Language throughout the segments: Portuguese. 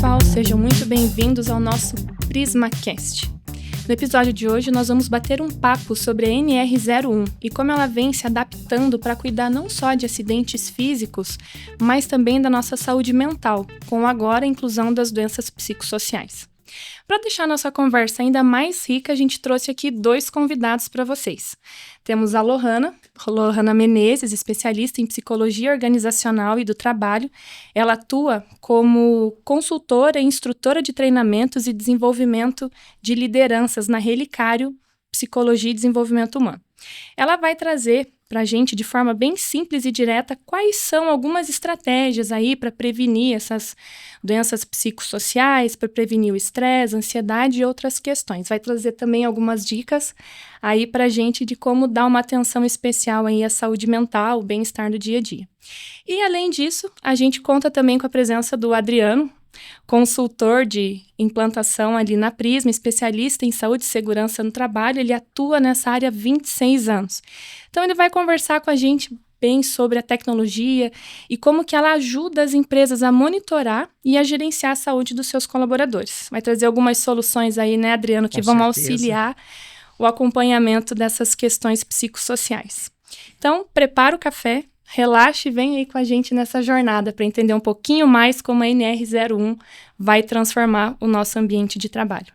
pessoal, sejam muito bem-vindos ao nosso PrismaCast. No episódio de hoje, nós vamos bater um papo sobre a NR01 e como ela vem se adaptando para cuidar não só de acidentes físicos, mas também da nossa saúde mental, com agora a inclusão das doenças psicossociais. Para deixar nossa conversa ainda mais rica, a gente trouxe aqui 2 convidados para vocês. Temos a Lohana Menezes, especialista em psicologia organizacional e do trabalho. Ela atua como consultora e instrutora de treinamentos e desenvolvimento de lideranças na Relicário Psicologia e Desenvolvimento Humano. Ela vai trazer para a gente, de forma bem simples e direta, quais são algumas estratégias aí para prevenir essas doenças psicossociais, para prevenir o estresse, a ansiedade e outras questões. Vai trazer também algumas dicas aí para a gente de como dar uma atenção especial aí à saúde mental, o bem-estar do dia a dia. E, além disso, a gente conta também com a presença do Adriano, consultor de implantação ali na Prisma, especialista em saúde e segurança no trabalho. Ele atua nessa área há 26 anos. Então, ele vai conversar com a gente bem sobre a tecnologia e como que ela ajuda as empresas a monitorar e a gerenciar a saúde dos seus colaboradores. Vai trazer algumas soluções aí, né, Adriano, que vão auxiliar o acompanhamento dessas questões psicossociais. Então, prepara o café, relaxe e vem aí com a gente nessa jornada para entender um pouquinho mais como a NR01 vai transformar o nosso ambiente de trabalho.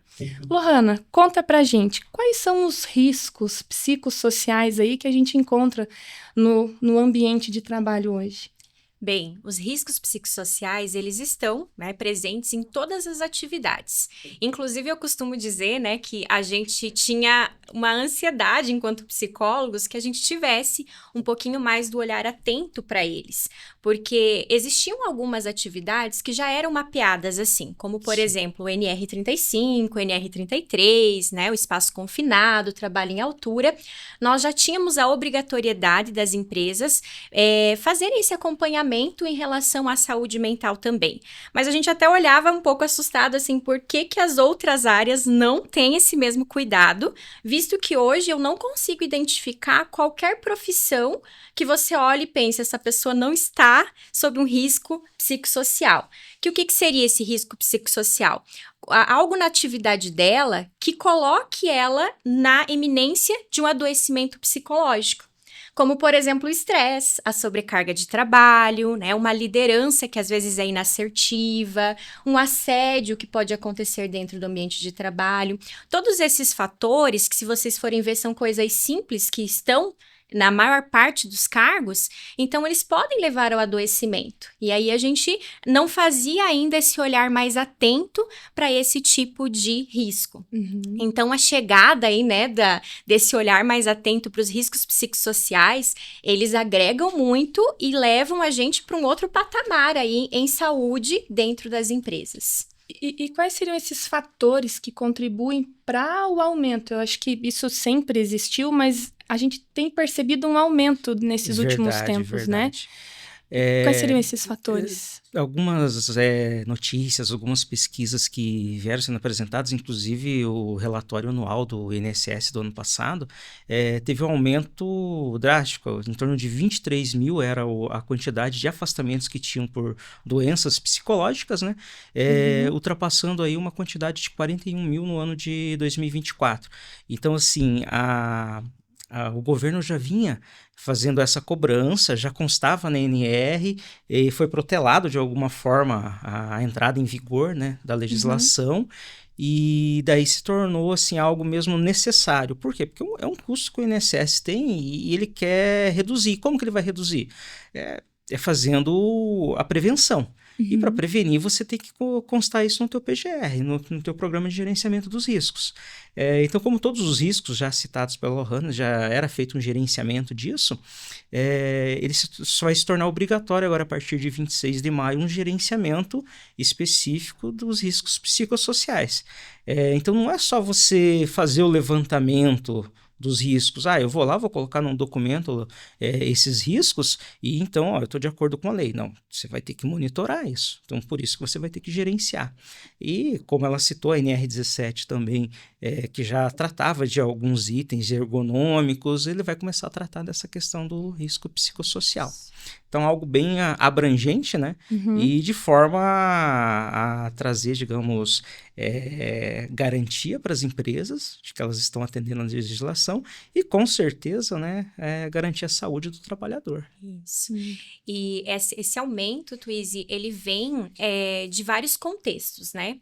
Lohana, conta pra gente, quais são os riscos psicossociais aí que a gente encontra no ambiente de trabalho hoje? Bem, os riscos psicossociais, eles estão, né, presentes em todas as atividades. Inclusive, eu costumo dizer, né, que a gente tinha uma ansiedade enquanto psicólogos que a gente tivesse um pouquinho mais do olhar atento para eles. Porque existiam algumas atividades que já eram mapeadas assim, como, por exemplo, o NR35, o NR33, né, o espaço confinado, o trabalho em altura. Nós já tínhamos a obrigatoriedade das empresas fazerem esse acompanhamento em relação à saúde mental também. Mas a gente até olhava um pouco assustado, assim, por que as outras áreas não têm esse mesmo cuidado, visto que hoje eu não consigo identificar qualquer profissão que você olhe e pense, essa pessoa não está sob um risco psicossocial. O que seria esse risco psicossocial? Algo na atividade dela que coloque ela na iminência de um adoecimento psicológico. Como, por exemplo, o estresse, a sobrecarga de trabalho, né? Uma liderança que às vezes é inassertiva, um assédio que pode acontecer dentro do ambiente de trabalho. Todos esses fatores, que se vocês forem ver são coisas simples que estão na maior parte dos cargos, então eles podem levar ao adoecimento. E aí a gente não fazia ainda esse olhar mais atento para esse tipo de risco. Então a chegada aí, né, desse olhar mais atento para os riscos psicossociais, eles agregam muito e levam a gente para um outro patamar aí em saúde dentro das empresas. E quais seriam esses fatores que contribuem para o aumento? Eu acho que isso sempre existiu, mas a gente tem percebido um aumento nesses últimos tempos, né? Quais seriam esses fatores? Algumas notícias, algumas pesquisas que vieram sendo apresentadas, inclusive o relatório anual do INSS do ano passado, teve um aumento drástico, em torno de 23 mil era a quantidade de afastamentos que tinham por doenças psicológicas, né? Ultrapassando aí uma quantidade de 41 mil no ano de 2024. Então, assim, o governo já vinha fazendo essa cobrança, já constava na NR e foi protelado de alguma forma a entrada em vigor, né, da legislação. E daí se tornou assim, algo mesmo necessário. Por quê? Porque é um custo que o INSS tem e ele quer reduzir. Como que ele vai reduzir? É fazendo a prevenção. E para prevenir, você tem que constar isso no teu PGR, no teu programa de gerenciamento dos riscos. Então, como todos os riscos já citados pela Lohana, já era feito um gerenciamento disso, ele só vai se tornar obrigatório agora, a partir de 26 de maio, um gerenciamento específico dos riscos psicossociais. Então, não é só você fazer o levantamento dos riscos. Eu vou lá, vou colocar num documento esses riscos e então, eu estou de acordo com a lei. Não, você vai ter que monitorar isso. Então, por isso que você vai ter que gerenciar. E, como ela citou, a NR17 também, que já tratava de alguns itens ergonômicos, ele vai começar a tratar dessa questão do risco psicossocial. Então, algo bem abrangente, né? E de forma a a trazer, digamos, garantia para as empresas de que elas estão atendendo a legislação e, com certeza, né, garantir a saúde do trabalhador. Isso. E esse aumento, Twizy, ele vem de vários contextos, né?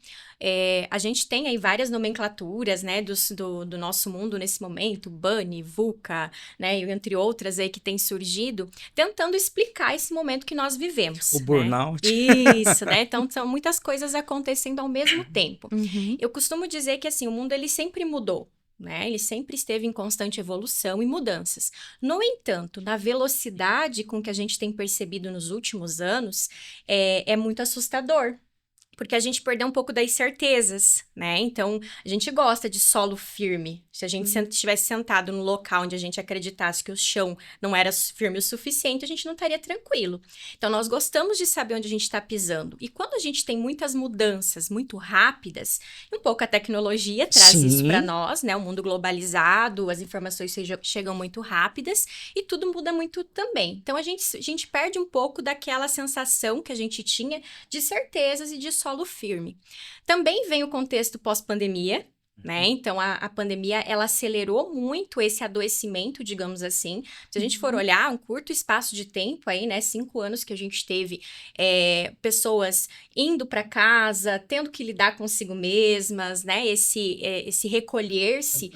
A gente tem aí várias nomenclaturas, né, do nosso mundo nesse momento, BANI, VUCA, né, entre outras aí que têm surgido, tentando explicar esse momento que nós vivemos. O burnout. Né? Isso, né? Então, são muitas coisas acontecendo ao mesmo tempo. Uhum. Eu costumo dizer que, assim, o mundo, ele sempre mudou. Né? Ele sempre esteve em constante evolução e mudanças. No entanto, na velocidade com que a gente tem percebido nos últimos anos, é muito assustador. Porque a gente perdeu um pouco das certezas, né? Então, a gente gosta de solo firme. Se a gente estivesse sentado no local onde a gente acreditasse que o chão não era firme o suficiente, a gente não estaria tranquilo. Então, nós gostamos de saber onde a gente está pisando. E quando a gente tem muitas mudanças muito rápidas, um pouco a tecnologia traz isso para nós, né? O mundo globalizado, as informações chegam muito rápidas e tudo muda muito também. Então, a gente perde um pouco daquela sensação que a gente tinha de certezas e de solo firme. Também vem o contexto pós-pandemia, né? Então, a pandemia, ela acelerou muito esse adoecimento, digamos assim. Se a gente for olhar um curto espaço de tempo aí, né? 5 anos que a gente teve pessoas indo para casa, tendo que lidar consigo mesmas, né? Esse recolher-se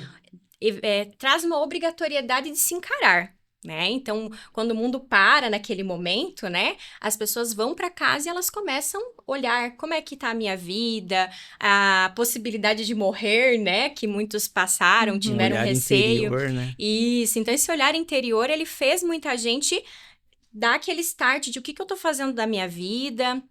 traz uma obrigatoriedade de se encarar. Né? Então, quando o mundo para naquele momento, né, as pessoas vão para casa e elas começam a olhar como é que tá a minha vida, a possibilidade de morrer, né, que muitos passaram, tiveram olhar receio. Interior, né? Isso, então esse olhar interior, ele fez muita gente dar aquele start de o que eu tô fazendo da minha vida,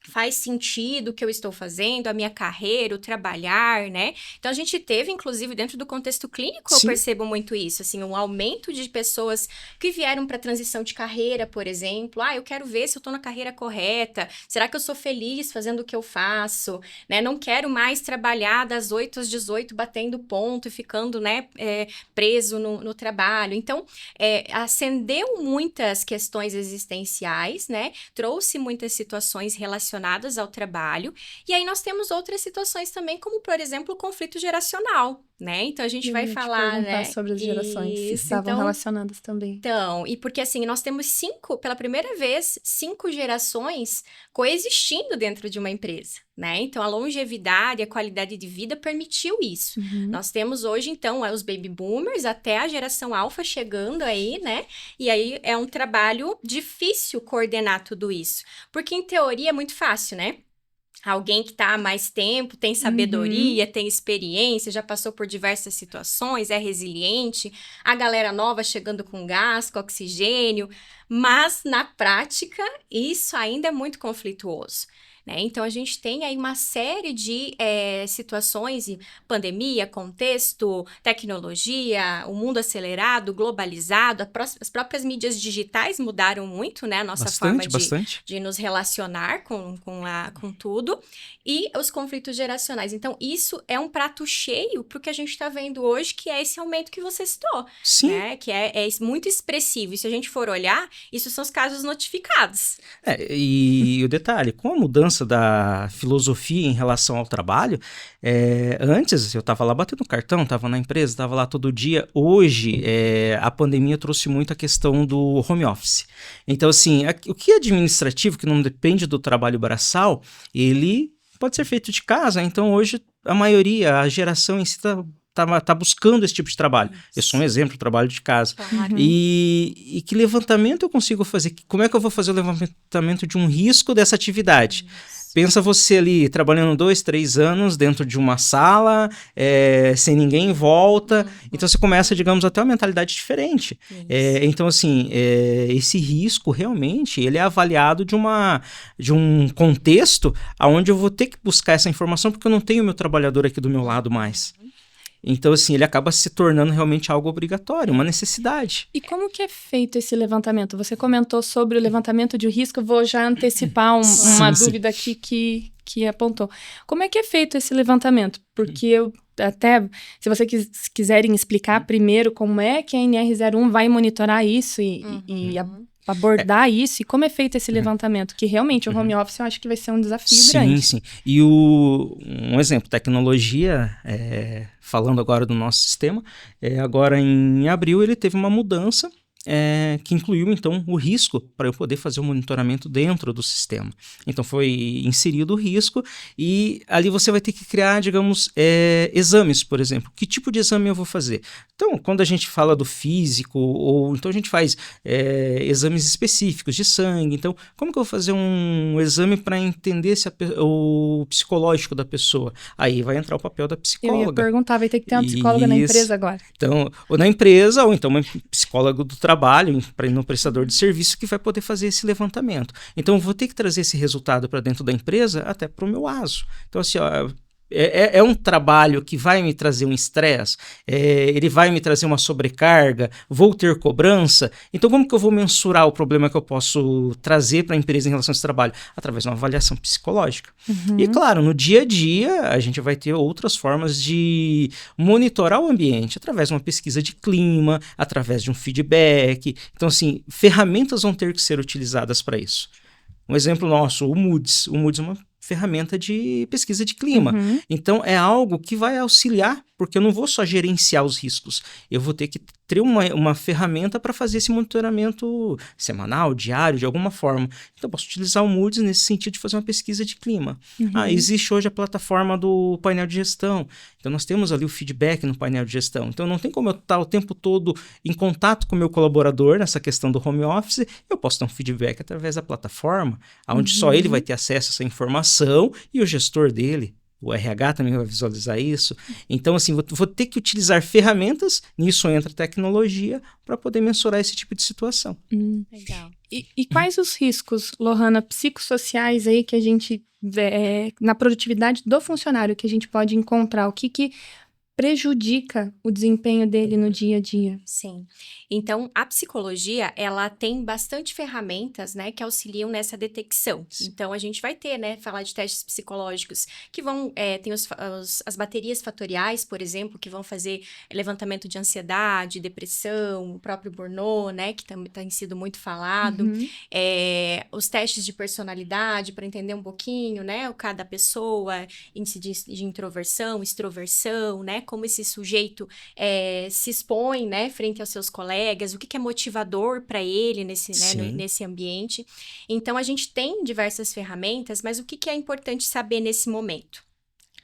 faz sentido o que eu estou fazendo, a minha carreira, o trabalhar, né? Então, a gente teve, inclusive, dentro do contexto clínico, eu percebo muito isso, assim, um aumento de pessoas que vieram para transição de carreira, por exemplo. Eu quero ver se eu estou na carreira correta, será que eu sou feliz fazendo o que eu faço, né? Não quero mais trabalhar das 8 às 18, batendo ponto e ficando, né, preso no trabalho. Então, acendeu muitas questões existenciais, né? Trouxe muitas situações relacionadas ao trabalho, e aí nós temos outras situações também, como, por exemplo, o conflito geracional, né? Então, a gente vai falar, né? sobre as gerações, se estavam relacionadas também. Então, e porque assim, nós temos pela primeira vez, 5 gerações coexistindo dentro de uma empresa, né? Então, a longevidade, a qualidade de vida permitiu isso. Nós temos hoje, então, os baby boomers até a geração alfa chegando aí, né? E aí é um trabalho difícil coordenar tudo isso, porque em teoria é muito fácil, né? Alguém que está há mais tempo, tem sabedoria, tem experiência, já passou por diversas situações, é resiliente. A galera nova chegando com gás, com oxigênio. Mas, na prática, isso ainda é muito conflituoso. Né? Então, a gente tem aí uma série de situações, pandemia, contexto, tecnologia, o mundo acelerado, globalizado, as próprias mídias digitais mudaram muito, né? A nossa forma de nos relacionar com tudo, e os conflitos geracionais. Então, isso é um prato cheio para o que a gente está vendo hoje, que é esse aumento que você citou. Sim. Né? Que é muito expressivo. E se a gente for olhar, isso são os casos notificados. E o detalhe, com a mudança da filosofia em relação ao trabalho, antes eu estava lá batendo cartão, estava na empresa, estava lá todo dia. Hoje, a pandemia trouxe muito a questão do home office. Então, assim, o que é administrativo, que não depende do trabalho braçal, ele pode ser feito de casa. Então, hoje, a geração em si tá buscando esse tipo de trabalho. Eu sou um exemplo, trabalho de casa. Claro. E que levantamento eu consigo fazer? Como é que eu vou fazer o levantamento de um risco dessa atividade? Pensa você ali trabalhando 2, 3 anos dentro de uma sala, sem ninguém em volta. Então, você começa, digamos, a ter uma mentalidade diferente. Então, assim, esse risco, realmente, ele é avaliado de um contexto onde eu vou ter que buscar essa informação porque eu não tenho meu trabalhador aqui do meu lado mais. Então, assim, ele acaba se tornando realmente algo obrigatório, uma necessidade. E como que é feito esse levantamento? Você comentou sobre o levantamento de risco, eu vou já antecipar uma dúvida aqui que apontou. Como é que é feito esse levantamento? Porque se vocês quiserem explicar primeiro como é que a NR01 vai monitorar isso e abordar isso e como é feito esse levantamento? Que realmente o home office eu acho que vai ser um desafio grande. Sim. E um exemplo, tecnologia, falando agora do nosso sistema, agora em abril ele teve uma mudança que incluiu, então, o risco para eu poder fazer o monitoramento dentro do sistema. Então, foi inserido o risco e ali você vai ter que criar, digamos, exames, por exemplo. Que tipo de exame eu vou fazer? Então, quando a gente fala do físico, ou então a gente faz exames específicos de sangue. Então, como que eu vou fazer um exame para entender se o psicológico da pessoa? Aí vai entrar o papel da psicóloga. Eu ia perguntar, vai ter que ter uma psicóloga na empresa agora. Então, ou na empresa, ou então uma psicóloga do trabalho, no prestador de serviço, que vai poder fazer esse levantamento. Então, eu vou ter que trazer esse resultado para dentro da empresa, até para o meu ASO. Então, assim, é um trabalho que vai me trazer um estresse, ele vai me trazer uma sobrecarga, vou ter cobrança. Então, como que eu vou mensurar o problema que eu posso trazer para a empresa em relação a esse trabalho? Através de uma avaliação psicológica. E, claro, no dia a dia, a gente vai ter outras formas de monitorar o ambiente, através de uma pesquisa de clima, através de um feedback. Então, assim, ferramentas vão ter que ser utilizadas para isso. Um exemplo nosso, o Moody's. O Moody's é uma ferramenta de pesquisa de clima. Então, é algo que vai auxiliar, porque eu não vou só gerenciar os riscos, eu vou ter que ter uma ferramenta para fazer esse monitoramento semanal, diário, de alguma forma. Então, eu posso utilizar o Moody's nesse sentido de fazer uma pesquisa de clima. Existe hoje a plataforma do painel de gestão. Então, nós temos ali o feedback no painel de gestão. Então, não tem como eu estar o tempo todo em contato com o meu colaborador nessa questão do home office. Eu posso dar um feedback através da plataforma, onde só ele vai ter acesso a essa informação e o gestor dele. O RH também vai visualizar isso. Então, assim, vou ter que utilizar ferramentas, nisso entra a tecnologia, para poder mensurar esse tipo de situação. Legal. E quais os riscos, Lohana, psicossociais aí que a gente vê na produtividade do funcionário que a gente pode encontrar? O que prejudica o desempenho dele no dia a dia? Sim. Então, a psicologia, ela tem bastante ferramentas, né, que auxiliam nessa detecção. Sim. Então, a gente vai ter, né, falar de testes psicológicos que vão, tem as baterias fatoriais, por exemplo, que vão fazer levantamento de ansiedade, depressão, o próprio burnout, né, que também tem sido muito falado. Os testes de personalidade, para entender um pouquinho, né, cada pessoa, índice de introversão, extroversão, né, como esse sujeito se expõe, né, frente aos seus colegas, o que é motivador para ele nesse ambiente. Então, a gente tem diversas ferramentas, mas o que é importante saber nesse momento?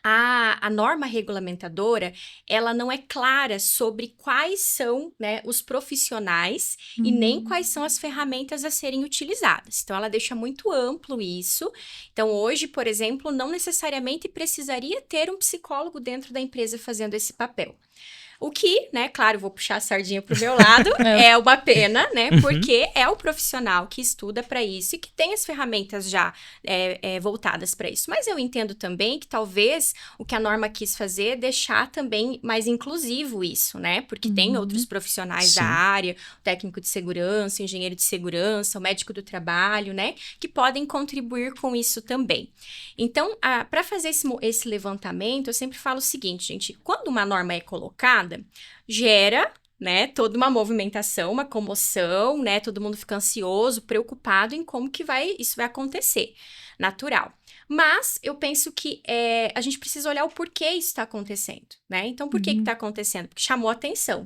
A norma regulamentadora, ela não é clara sobre quais são, né, os profissionais e nem quais são as ferramentas a serem utilizadas. Então, ela deixa muito amplo isso. Então, hoje, por exemplo, não necessariamente precisaria ter um psicólogo dentro da empresa fazendo esse papel. O que, né, claro, vou puxar a sardinha pro meu lado, é uma pena, né, porque é o profissional que estuda para isso e que tem as ferramentas já voltadas para isso. Mas eu entendo também que talvez o que a norma quis fazer é deixar também mais inclusivo isso, né, porque tem outros profissionais da área, o técnico de segurança, o engenheiro de segurança, o médico do trabalho, né, que podem contribuir com isso também. Então, para fazer esse levantamento, eu sempre falo o seguinte, gente, quando uma norma é colocada, gera, né, toda uma movimentação, uma comoção, né, todo mundo fica ansioso, preocupado em como que isso vai acontecer, natural. Mas eu penso que a gente precisa olhar o porquê isso está acontecendo, né? Então, por que está acontecendo? Porque chamou atenção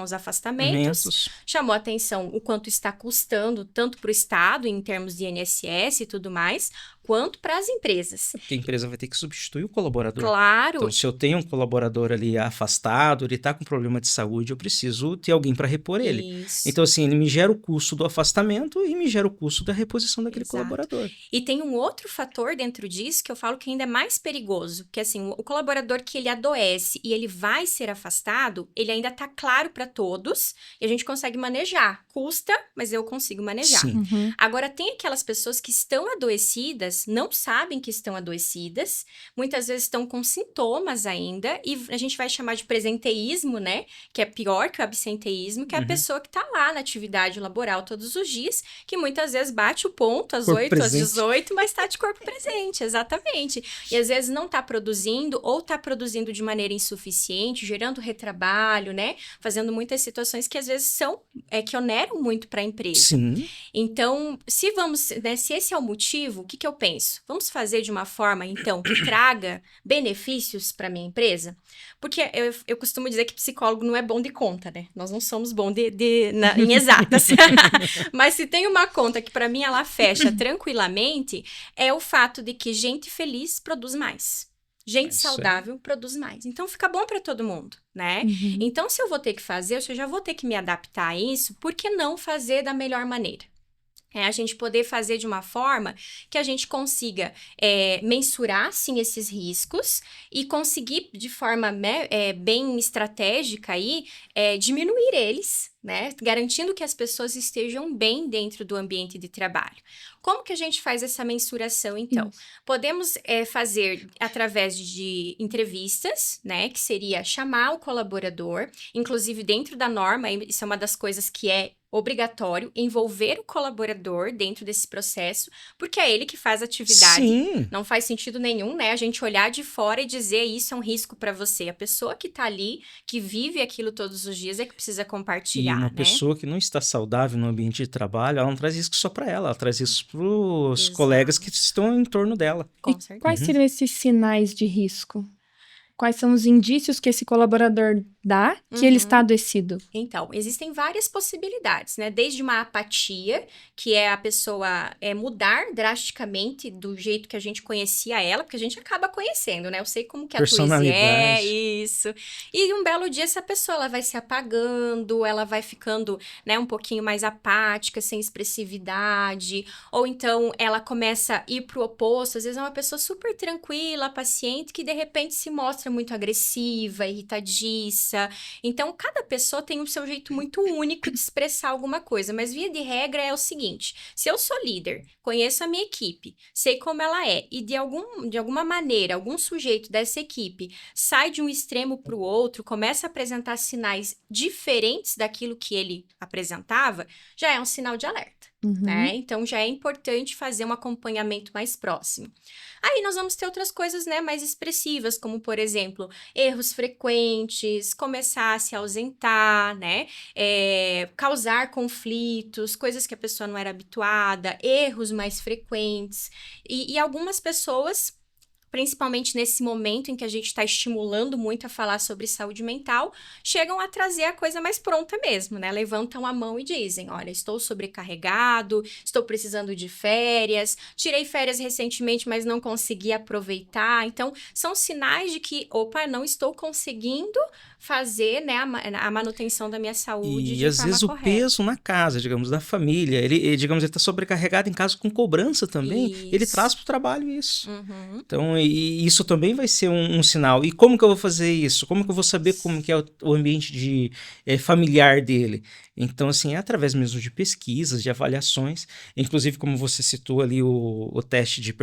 os afastamentos, chamou atenção o quanto está custando, tanto para o Estado, em termos de INSS e tudo mais, quanto para as empresas. Porque a empresa vai ter que substituir o colaborador. Claro. Então, se eu tenho um colaborador ali afastado, ele está com problema de saúde, eu preciso ter alguém para repor ele. Isso. Então, assim, ele me gera o custo do afastamento e me gera o custo da reposição daquele colaborador. E tem um outro fator dentro disso que eu falo que ainda é mais perigoso, que assim, o colaborador que ele adoece e ele vai ser afastado, ele ainda está claro para todos e a gente consegue manejar. Custa, mas eu consigo manejar. Sim. Agora, tem aquelas pessoas que estão adoecidas pessoas não sabem que estão adoecidas, muitas vezes estão com sintomas ainda, e a gente vai chamar de presenteísmo, né? Que é pior que o absenteísmo, que é a pessoa que está lá na atividade laboral todos os dias, que muitas vezes bate o ponto às 8, às 18, mas está de corpo presente, exatamente. E às vezes não está produzindo, ou está produzindo de maneira insuficiente, gerando retrabalho, né? Fazendo muitas situações que às vezes são, que oneram muito para a empresa. Sim. Então, se esse é o motivo, o que eu penso? Vamos fazer de uma forma, então, que traga benefícios para minha empresa? Porque eu costumo dizer que psicólogo não é bom de conta, né? Nós não somos bons em exatas. Mas se tem uma conta que para mim ela fecha tranquilamente, é o fato de que gente feliz produz mais. Gente saudável produz mais. Então, fica bom para todo mundo, né? Então, se eu vou ter que fazer, se eu já vou ter que me adaptar a isso, por que não fazer da melhor maneira? A gente poder fazer de uma forma que a gente consiga mensurar, sim, esses riscos e conseguir, de forma bem estratégica aí, diminuir eles, né? Garantindo que as pessoas estejam bem dentro do ambiente de trabalho. Como que a gente faz essa mensuração, então? Podemos fazer através de entrevistas, né? Que seria chamar o colaborador, inclusive dentro da norma, isso é uma das coisas que é obrigatório, envolver o colaborador dentro desse processo, porque é ele que faz a atividade. Sim. Não faz sentido nenhum, né? A gente olhar de fora e dizer isso é um risco para você. A pessoa que tá ali, que vive aquilo todos os dias, é que precisa compartilhar, E uma né? pessoa que não está saudável no ambiente de trabalho, ela não traz risco só para ela traz isso para os colegas que estão em torno dela. Com certeza. Quais seriam esses sinais de risco? Quais são os indícios que esse colaborador dá que ele está adoecido? Então, existem várias possibilidades, né? Desde uma apatia, que é a pessoa mudar drasticamente do jeito que a gente conhecia ela, porque a gente acaba conhecendo, né? Eu sei como que a Twizy é, isso. E um belo dia, essa pessoa ela vai se apagando, ela vai ficando, né, um pouquinho mais apática, sem expressividade, ou então ela começa a ir pro oposto, às vezes é uma pessoa super tranquila, paciente, que de repente se mostra muito agressiva, irritadiça. Então, cada pessoa tem o seu jeito muito único de expressar alguma coisa, mas via de regra é o seguinte, se eu sou líder, conheço a minha equipe, sei como ela é, e de alguma maneira, algum sujeito dessa equipe sai de um extremo para o outro, começa a apresentar sinais diferentes daquilo que ele apresentava, já é um sinal de alerta. Né? Então, já é importante fazer um acompanhamento mais próximo. Aí, nós vamos ter outras coisas, né, mais expressivas, como, por exemplo, erros frequentes, começar a se ausentar, né, causar conflitos, coisas que a pessoa não era habituada, erros mais frequentes. E algumas pessoas, principalmente nesse momento em que a gente está estimulando muito a falar sobre saúde mental, chegam a trazer a coisa mais pronta mesmo, né? Levantam a mão e dizem, olha, estou sobrecarregado, estou precisando de férias, tirei férias recentemente, mas não consegui aproveitar. Então, são sinais de que, opa, não estou conseguindo fazer, né, a manutenção da minha saúde de às forma vezes correta. O peso na casa, digamos, da família, ele está sobrecarregado em casa com cobrança também, ele traz para o trabalho isso. Então, e isso também vai ser um sinal. E como que eu vou fazer isso? Como que eu vou saber como que é o ambiente familiar dele? Então, assim, é através mesmo de pesquisas, de avaliações, inclusive como você citou ali o teste de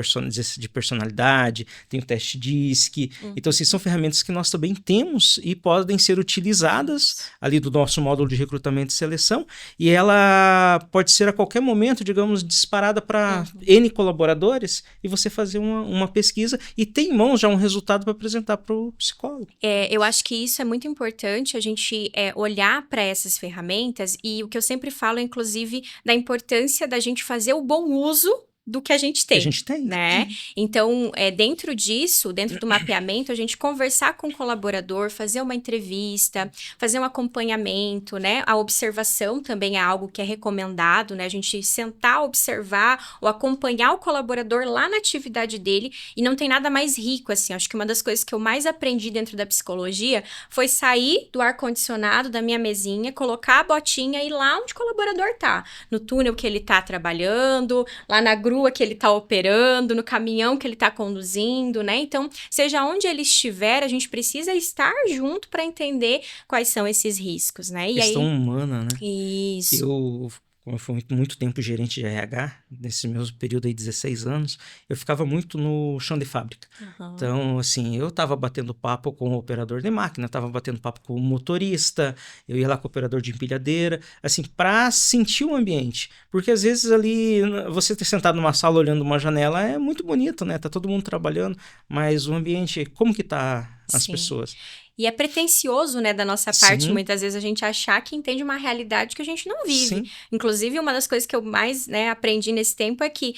personalidade, tem o teste DISC. Então, assim, são ferramentas que nós também temos e podem ser utilizadas ali do nosso módulo de recrutamento e seleção, e ela pode ser a qualquer momento, digamos, disparada para N colaboradores, e você fazer uma pesquisa e ter em mãos já um resultado para apresentar para o psicólogo. Eu acho que isso é muito importante, a gente olhar para essas ferramentas, e o que eu sempre falo, inclusive, da importância da gente fazer o bom uso do que a gente tem. Né? Então, dentro disso, dentro do mapeamento, a gente conversar com o colaborador, fazer uma entrevista, fazer um acompanhamento, né? A observação também é algo que é recomendado, né? A gente sentar, observar ou acompanhar o colaborador lá na atividade dele, e não tem nada mais rico, assim. Acho que uma das coisas que eu mais aprendi dentro da psicologia foi sair do ar-condicionado da minha mesinha, colocar a botinha e ir lá onde o colaborador tá. No túnel que ele tá trabalhando, lá na grua que ele tá operando, no caminhão que ele tá conduzindo, né? Então, seja onde ele estiver, a gente precisa estar junto para entender quais são esses riscos, né? Questão humana, né? Isso. Eu como eu fui muito tempo gerente de RH, nesse meu período aí, 16 anos, eu ficava muito no chão de fábrica. Então, assim, eu estava batendo papo com o operador de máquina, estava batendo papo com o motorista, eu ia lá com o operador de empilhadeira, assim, para sentir o ambiente. Porque às vezes ali, você ter sentado numa sala olhando uma janela é muito bonito, né? Tá todo mundo trabalhando, mas o ambiente, como que tá as pessoas? E é pretencioso, né, da nossa parte, Sim. muitas vezes a gente achar que entende uma realidade que a gente não vive. Sim. Inclusive, uma das coisas que eu mais, né, aprendi nesse tempo é que,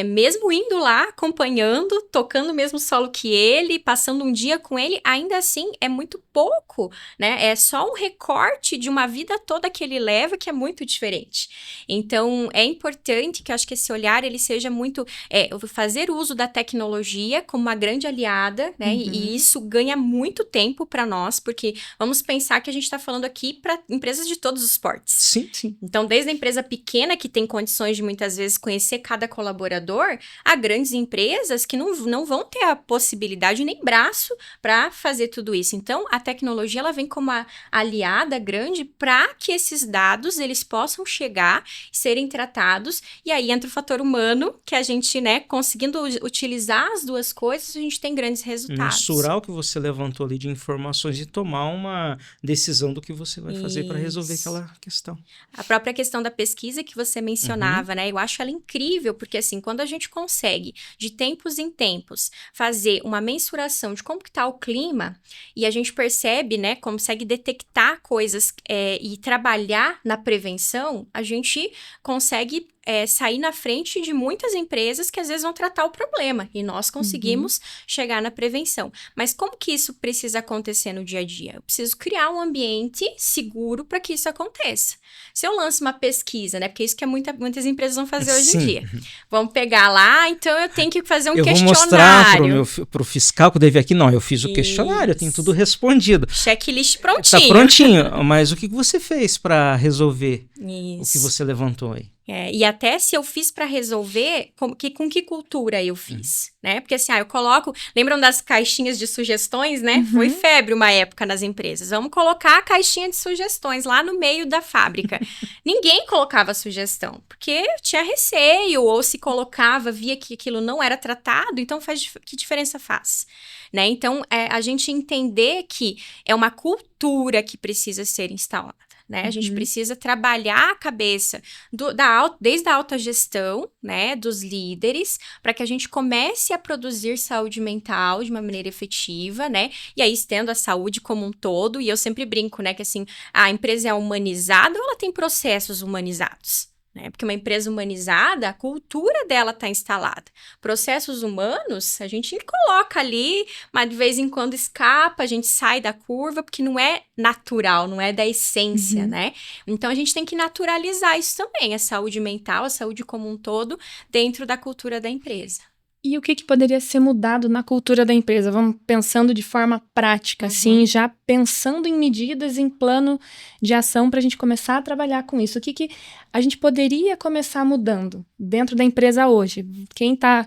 mesmo indo lá, acompanhando, tocando o mesmo solo que ele, passando um dia com ele, ainda assim é muito pouco, né? É só um recorte de uma vida toda que ele leva que é muito diferente. Então, é importante que eu acho que esse olhar, ele seja muito... fazer uso da tecnologia como uma grande aliada, né? E isso ganha muito tempo para nós, porque vamos pensar que a gente está falando aqui para empresas de todos os portes. Sim, sim. Então, desde a empresa pequena, que tem condições de muitas vezes conhecer cada colaborador, a grandes empresas que não vão ter a possibilidade nem braço para fazer tudo isso. Então, a tecnologia ela vem como uma aliada grande para que esses dados eles possam chegar, serem tratados, e aí entra o fator humano, que a gente, né, conseguindo utilizar as duas coisas, a gente tem grandes resultados. Mensurar o que você levantou ali de informações e tomar uma decisão do que você vai fazer para resolver aquela questão. A própria questão da pesquisa que você mencionava, né? Eu acho ela incrível, porque assim, quando a gente consegue, de tempos em tempos, fazer uma mensuração de como que tá o clima, e a gente percebe, né, consegue detectar coisas e trabalhar na prevenção, a gente consegue sair na frente de muitas empresas que às vezes vão tratar o problema, e nós conseguimos chegar na prevenção. Mas como que isso precisa acontecer no dia a dia? Eu preciso criar um ambiente seguro para que isso aconteça. Se eu lanço uma pesquisa, né, porque isso que muitas empresas vão fazer hoje em dia. Vamos pegar lá, então eu tenho que fazer um questionário. Eu vou mostrar pro fiscal que deve aqui, não, eu fiz o questionário, eu tenho tudo respondido. Checklist prontinho. Tá prontinho, mas o que você fez para resolver o que você levantou aí? E até se eu fiz para resolver, com que cultura eu fiz, né? Porque assim, eu coloco... Lembram das caixinhas de sugestões, né? Foi febre uma época nas empresas. Vamos colocar a caixinha de sugestões lá no meio da fábrica. Ninguém colocava sugestão, porque tinha receio, ou se colocava, via que aquilo não era tratado, então que diferença faz? Né? Então, a gente entender que é uma cultura que precisa ser instalada. Né? A gente precisa trabalhar a cabeça desde a alta gestão, né, dos líderes, para que a gente comece a produzir saúde mental de uma maneira efetiva, né? E aí estendo a saúde como um todo, e eu sempre brinco, né, que assim, a empresa é humanizada ou ela tem processos humanizados? Porque uma empresa humanizada, a cultura dela está instalada. Processos humanos, a gente coloca ali, mas de vez em quando escapa, a gente sai da curva, porque não é natural, não é da essência, né? Então, a gente tem que naturalizar isso também, a saúde mental, a saúde como um todo, dentro da cultura da empresa. E o que poderia ser mudado na cultura da empresa? Vamos pensando de forma prática, assim, já pensando em medidas, em plano de ação para a gente começar a trabalhar com isso. O que a gente poderia começar mudando dentro da empresa hoje? Quem tá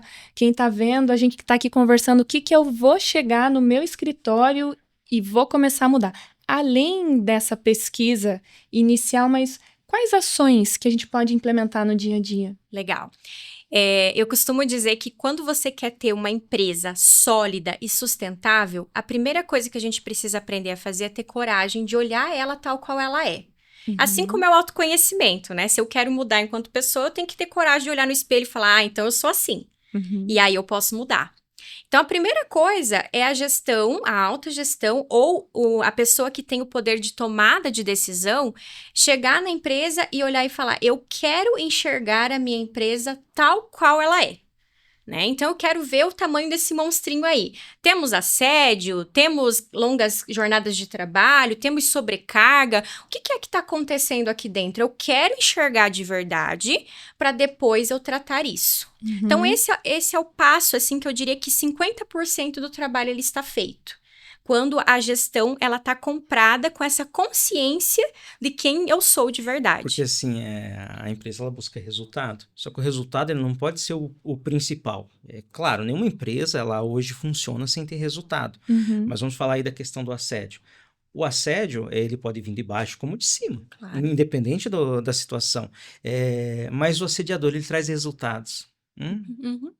vendo, a gente que está aqui conversando, o que eu vou chegar no meu escritório e vou começar a mudar? Além dessa pesquisa inicial, mas quais ações que a gente pode implementar no dia a dia? Legal. Eu costumo dizer que quando você quer ter uma empresa sólida e sustentável, a primeira coisa que a gente precisa aprender a fazer é ter coragem de olhar ela tal qual ela é. Assim como é o autoconhecimento, né? Se eu quero mudar enquanto pessoa, eu tenho que ter coragem de olhar no espelho e falar, então eu sou assim. E aí eu posso mudar. Então, a primeira coisa é a gestão, a autogestão, ou a pessoa que tem o poder de tomada de decisão, chegar na empresa e olhar e falar, eu quero enxergar a minha empresa tal qual ela é. Né? Então, eu quero ver o tamanho desse monstrinho aí. Temos assédio, temos longas jornadas de trabalho, temos sobrecarga. O que é que está acontecendo aqui dentro? Eu quero enxergar de verdade para depois eu tratar isso. Então, esse é o passo, assim, que eu diria que 50% do trabalho ele está feito. Quando a gestão, ela tá comprada com essa consciência de quem eu sou de verdade. Porque, assim, a empresa, ela busca resultado. Só que o resultado, ele não pode ser o principal. É claro, nenhuma empresa, ela hoje funciona sem ter resultado. Mas vamos falar aí da questão do assédio. O assédio, ele pode vir de baixo como de cima, Claro. independente da situação. Mas o assediador, ele traz resultados. Uhum.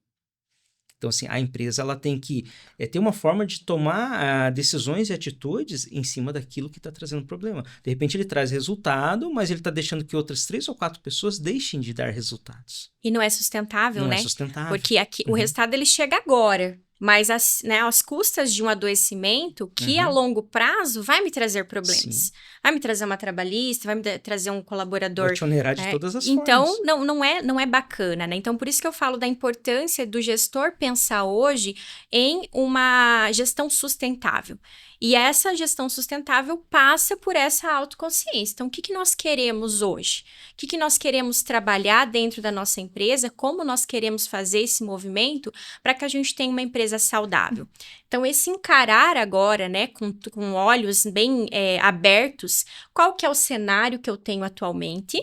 Então, assim, a empresa ela tem que ter uma forma de tomar decisões e atitudes em cima daquilo que está trazendo problema. De repente, ele traz resultado, mas ele está deixando que outras 3 ou 4 pessoas deixem de dar resultados. E não é sustentável, Não né? é sustentável. Porque aqui, o resultado ele chega agora. Mas às custas de um adoecimento que a longo prazo vai me trazer problemas. Sim. Vai me trazer uma trabalhista, vai me trazer um colaborador. Vai te onerar de todas as então, formas. não é bacana, né? Então, por isso que eu falo da importância do gestor pensar hoje em uma gestão sustentável. E essa gestão sustentável passa por essa autoconsciência. Então, o que nós queremos hoje? O que nós queremos trabalhar dentro da nossa empresa? Como nós queremos fazer esse movimento para que a gente tenha uma empresa saudável? Então, esse encarar agora, né, com olhos bem abertos, qual que é o cenário que eu tenho atualmente?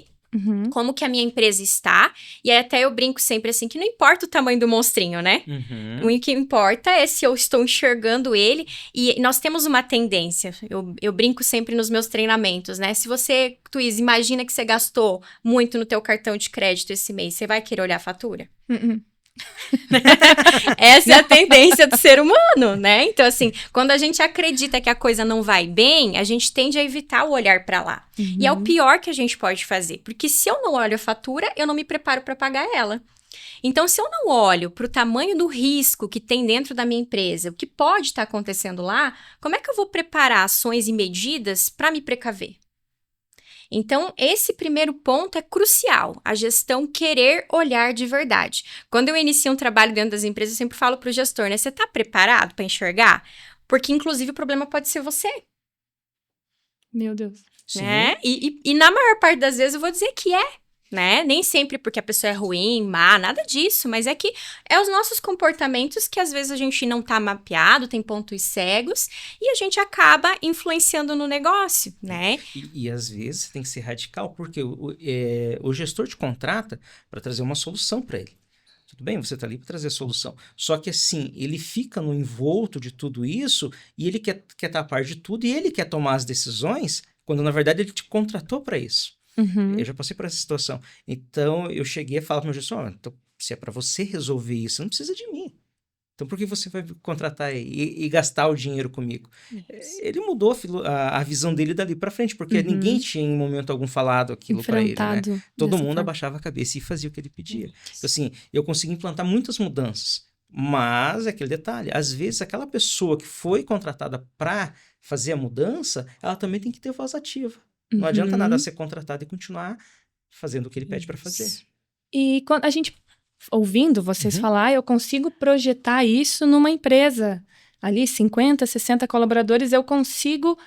Como que a minha empresa está, e aí até eu brinco sempre assim, que não importa o tamanho do monstrinho, né? O que importa é se eu estou enxergando ele, e nós temos uma tendência, eu brinco sempre nos meus treinamentos, né? Se você, Tuís, imagina que você gastou muito no teu cartão de crédito esse mês, você vai querer olhar a fatura? Essa é a tendência do ser humano, né? Então, assim, quando a gente acredita que a coisa não vai bem, a gente tende a evitar o olhar para lá. E é o pior que a gente pode fazer, porque se eu não olho a fatura, eu não me preparo para pagar ela. Então, se eu não olho para o tamanho do risco que tem dentro da minha empresa, o que pode estar acontecendo lá, como é que eu vou preparar ações e medidas para me precaver? Então, esse primeiro ponto é crucial, a gestão querer olhar de verdade. Quando eu inicio um trabalho dentro das empresas, eu sempre falo para o gestor, né? Você está preparado para enxergar? Porque, inclusive, o problema pode ser você. Meu Deus. Né? E na maior parte das vezes eu vou dizer que né? Nem sempre porque a pessoa é ruim, má, nada disso, mas é que é os nossos comportamentos que às vezes a gente não tá mapeado, tem pontos cegos, e a gente acaba influenciando no negócio, né? E às vezes você tem que ser radical, porque o gestor te contrata para trazer uma solução para ele. Tudo bem, você está ali para trazer a solução. Só que assim, ele fica no envolto de tudo isso, e ele quer estar a par de tudo, e ele quer tomar as decisões, quando na verdade ele te contratou para isso. Eu já passei por essa situação. Então, eu cheguei a falar para o meu gestor, então, se é para você resolver isso, não precisa de mim. Então, por que você vai contratar e gastar o dinheiro comigo? Ele mudou a visão dele dali para frente, porque ninguém tinha em momento algum falado aquilo para ele, né? Todo mundo abaixava a cabeça e fazia o que ele pedia. Então, assim, eu consegui implantar muitas mudanças, mas é aquele detalhe, às vezes aquela pessoa que foi contratada para fazer a mudança, ela também tem que ter voz ativa. Não adianta nada ser contratado e continuar fazendo o que ele pede para fazer. E quando a gente, ouvindo vocês falar, eu consigo projetar isso numa empresa. Ali, 50, 60 colaboradores, eu consigo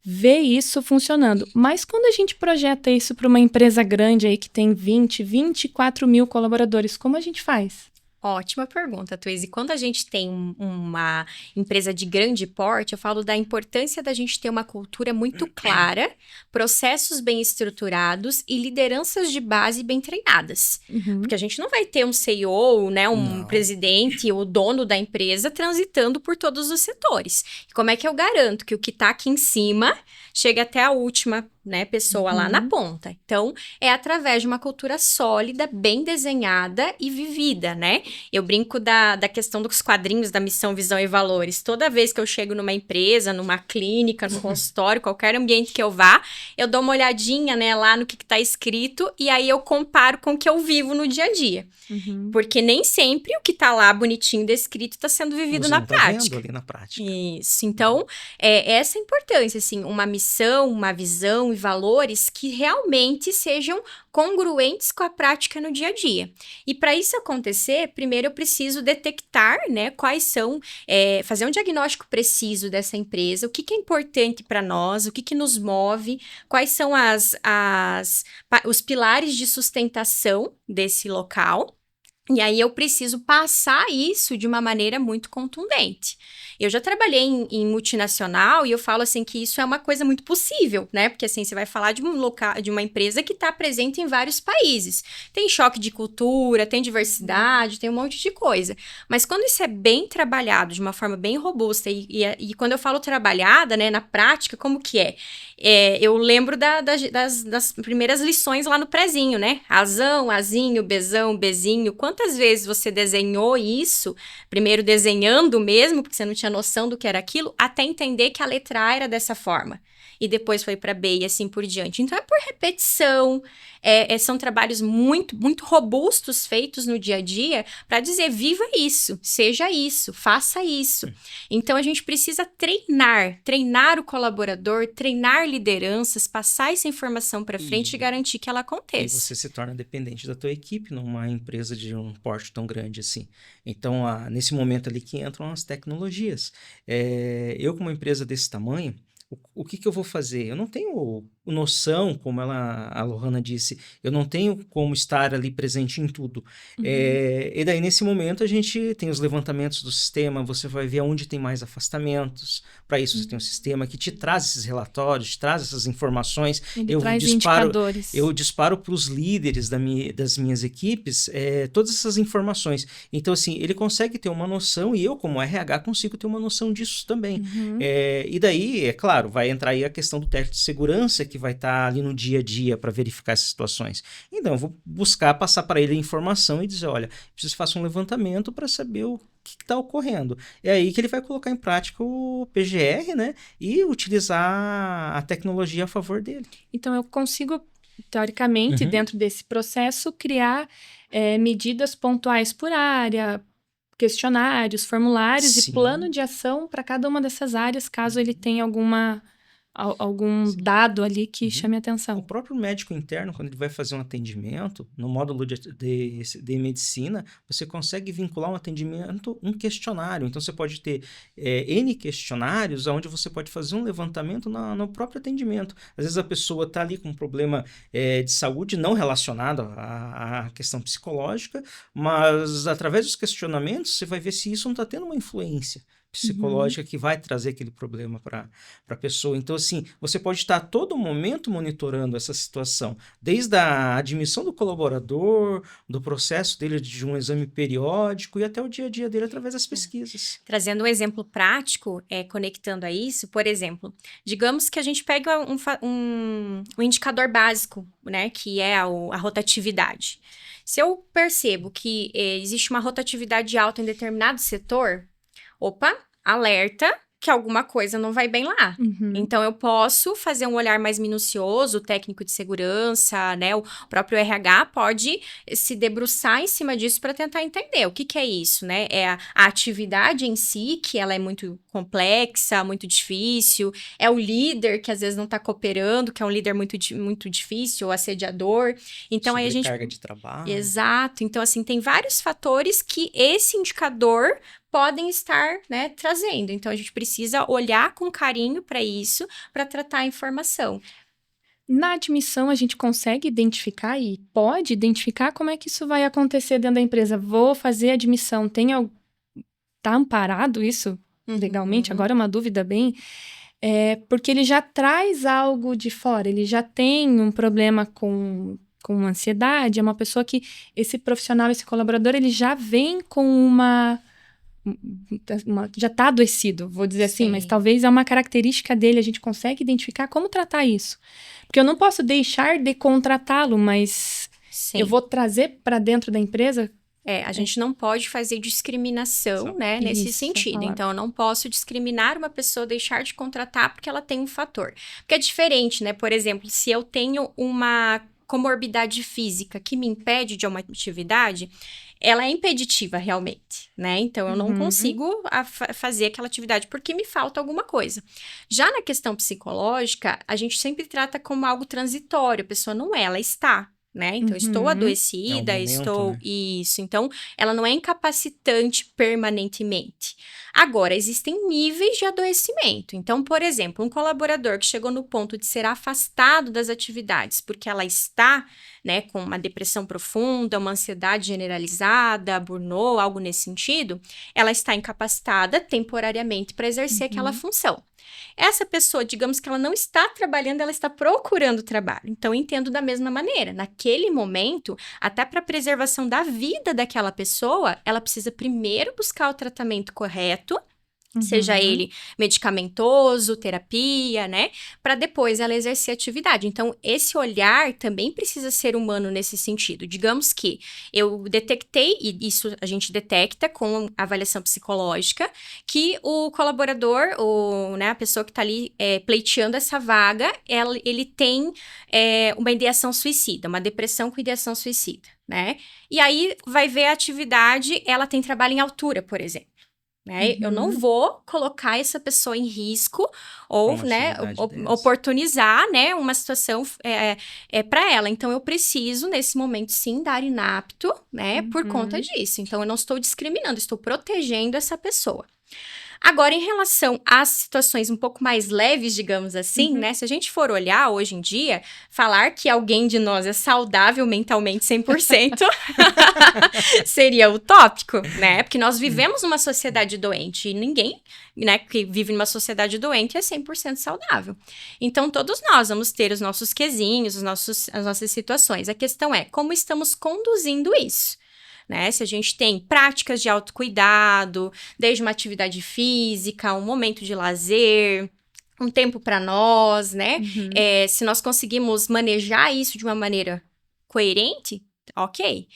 ver isso funcionando. Mas quando a gente projeta isso para uma empresa grande aí que tem 20, 24 mil colaboradores, como a gente faz? Ótima pergunta, Tuís. E quando a gente tem uma empresa de grande porte, eu falo da importância da gente ter uma cultura muito clara, processos bem estruturados e lideranças de base bem treinadas. Porque a gente não vai ter um CEO, né, um presidente, o dono da empresa transitando por todos os setores. E como é que eu garanto que o que está aqui em cima chega até a última, né, pessoa lá na ponta? Então, é através de uma cultura sólida, bem desenhada e vivida, né? Eu brinco da questão dos quadrinhos da missão, visão e valores. Toda vez que eu chego numa empresa, numa clínica, num consultório, qualquer ambiente que eu vá, eu dou uma olhadinha, né, lá no que tá escrito, e aí eu comparo com o que eu vivo no dia a dia. Porque nem sempre o que tá lá bonitinho descrito tá sendo vivido Você na não tá prática. vendo ali na prática. Isso. Então, essa é a importância, assim, uma missão, uma visão e valores que realmente sejam congruentes com a prática no dia a dia. E para isso acontecer, primeiro eu preciso detectar, né, quais são, fazer um diagnóstico preciso dessa empresa, o que é importante para nós, o que nos move, quais são os pilares de sustentação desse local. E aí eu preciso passar isso de uma maneira muito contundente. Eu já trabalhei em multinacional e eu falo assim que isso é uma coisa muito possível, né? Porque assim, você vai falar de de uma empresa que está presente em vários países. Tem choque de cultura, tem diversidade, tem um monte de coisa. Mas quando isso é bem trabalhado, de uma forma bem robusta, e quando eu falo trabalhada, né, na prática, como que é? Eu lembro das primeiras lições lá no prezinho, né? Azão, azinho, bezão, bezinho. Quantas vezes você desenhou isso, primeiro desenhando mesmo, porque você não tinha noção do que era aquilo, até entender que a letra A era dessa forma. E depois foi para B e assim por diante. Então, é por repetição. São trabalhos muito, muito robustos feitos no dia a dia para dizer, viva isso, seja isso, faça isso. Então, a gente precisa treinar o colaborador, treinar lideranças, passar essa informação para frente e garantir que ela aconteça. E você se torna dependente da tua equipe numa empresa de um porte tão grande assim. Então, nesse momento ali que entram as tecnologias. Eu, como empresa desse tamanho, o que eu vou fazer? Eu não tenho noção, como a Lohana disse, eu não tenho como estar ali presente em tudo. E daí, nesse momento, a gente tem os levantamentos do sistema, você vai ver onde tem mais afastamentos. Para isso, você tem um sistema que te traz esses relatórios, te traz essas informações. Ele traz indicadores. Eu disparo para os líderes das minhas equipes todas essas informações. Então, assim, ele consegue ter uma noção, e eu, como RH, consigo ter uma noção disso também. E daí, é claro, vai entrar aí a questão do teste de segurança, que vai estar ali no dia a dia para verificar essas situações. Então, eu vou buscar passar para ele a informação e dizer, olha, preciso que faça um levantamento para saber o que está ocorrendo. É aí que ele vai colocar em prática o PGR, né? E utilizar a tecnologia a favor dele. Então, eu consigo, teoricamente, dentro desse processo, criar medidas pontuais por área, questionários, formulários e plano de ação para cada uma dessas áreas, caso ele tenha algum dado ali que chame a atenção. O próprio médico interno, quando ele vai fazer um atendimento, no módulo de medicina, você consegue vincular um atendimento, um questionário. Então, você pode ter N questionários, onde você pode fazer um levantamento no próprio atendimento. Às vezes, a pessoa está ali com um problema de saúde não relacionado à questão psicológica, mas, através dos questionamentos, você vai ver se isso não está tendo uma influência psicológica que vai trazer aquele problema para a pessoa. Então, assim, você pode estar a todo momento monitorando essa situação, desde a admissão do colaborador, do processo dele de um exame periódico e até o dia a dia dele através das pesquisas. Trazendo um exemplo prático, conectando a isso, por exemplo, digamos que a gente pega um indicador básico, né, que é a rotatividade. Se eu percebo que existe uma rotatividade alta em determinado setor, opa, alerta que alguma coisa não vai bem lá. Então, eu posso fazer um olhar mais minucioso, o técnico de segurança, né? O próprio RH pode se debruçar em cima disso para tentar entender o que é isso, né? É a atividade em si, que ela é muito complexa, muito difícil. É o líder que às vezes não está cooperando, que é um líder muito difícil, o assediador. Então, aí a gente... Sobrecarga de trabalho. Exato. Então, assim, tem vários fatores que esse indicador podem estar, né, trazendo. Então, a gente precisa olhar com carinho para isso, para tratar a informação. Na admissão, a gente consegue identificar e pode identificar como é que isso vai acontecer dentro da empresa. Vou fazer admissão. Tá amparado isso legalmente? Agora é uma dúvida bem... porque ele já traz algo de fora. Ele já tem um problema com ansiedade. É uma pessoa que... Esse profissional, esse colaborador, ele já vem com já está adoecido, vou dizer assim, mas talvez é uma característica dele, a gente consegue identificar como tratar isso. Porque eu não posso deixar de contratá-lo, mas eu vou trazer para dentro da empresa... A gente não pode fazer discriminação, né, nesse sentido. Então, eu não posso discriminar uma pessoa, deixar de contratar porque ela tem um fator. Porque é diferente, né? Por exemplo, se eu tenho uma comorbidade física que me impede de uma atividade... ela é impeditiva realmente, né? Então, eu não consigo fazer aquela atividade porque me falta alguma coisa. Já na questão psicológica, a gente sempre trata como algo transitório. A pessoa não é, ela está, né? Então, estou adoecida, momento, estou... né? Isso. Então, ela não é incapacitante permanentemente. Agora, existem níveis de adoecimento. Então, por exemplo, um colaborador que chegou no ponto de ser afastado das atividades porque ela está, né, com uma depressão profunda, uma ansiedade generalizada, burnout, algo nesse sentido, ela está incapacitada temporariamente para exercer aquela função. Essa pessoa, digamos que ela não está trabalhando, ela está procurando trabalho. Então, eu entendo da mesma maneira. Naquele momento, até para a preservação da vida daquela pessoa, ela precisa primeiro buscar o tratamento correto, seja ele medicamentoso, terapia, né? Para depois ela exercer atividade. Então, esse olhar também precisa ser humano nesse sentido. Digamos que eu detectei, e isso a gente detecta com avaliação psicológica, que o colaborador, né, a pessoa que está ali pleiteando essa vaga, ele tem uma ideação suicida, uma depressão com ideação suicida, né? E aí vai ver a atividade, ela tem trabalho em altura, por exemplo. Né? Eu não vou colocar essa pessoa em risco ou, né, oportunizar, né, uma situação para ela. Então, eu preciso, nesse momento, sim, dar inapto, né, por conta disso. Então, eu não estou discriminando, estou protegendo essa pessoa. Agora, em relação às situações um pouco mais leves, digamos assim, né? Se a gente for olhar hoje em dia, falar que alguém de nós é saudável mentalmente 100% seria utópico, né? Porque nós vivemos numa sociedade doente e ninguém, né, que vive numa sociedade doente é 100% saudável. Então, todos nós vamos ter os nossos quezinhos, as nossas situações. A questão é como estamos conduzindo isso. Né? Se a gente tem práticas de autocuidado, desde uma atividade física, um momento de lazer, um tempo para nós, né? Se nós conseguimos manejar isso de uma maneira coerente, ok.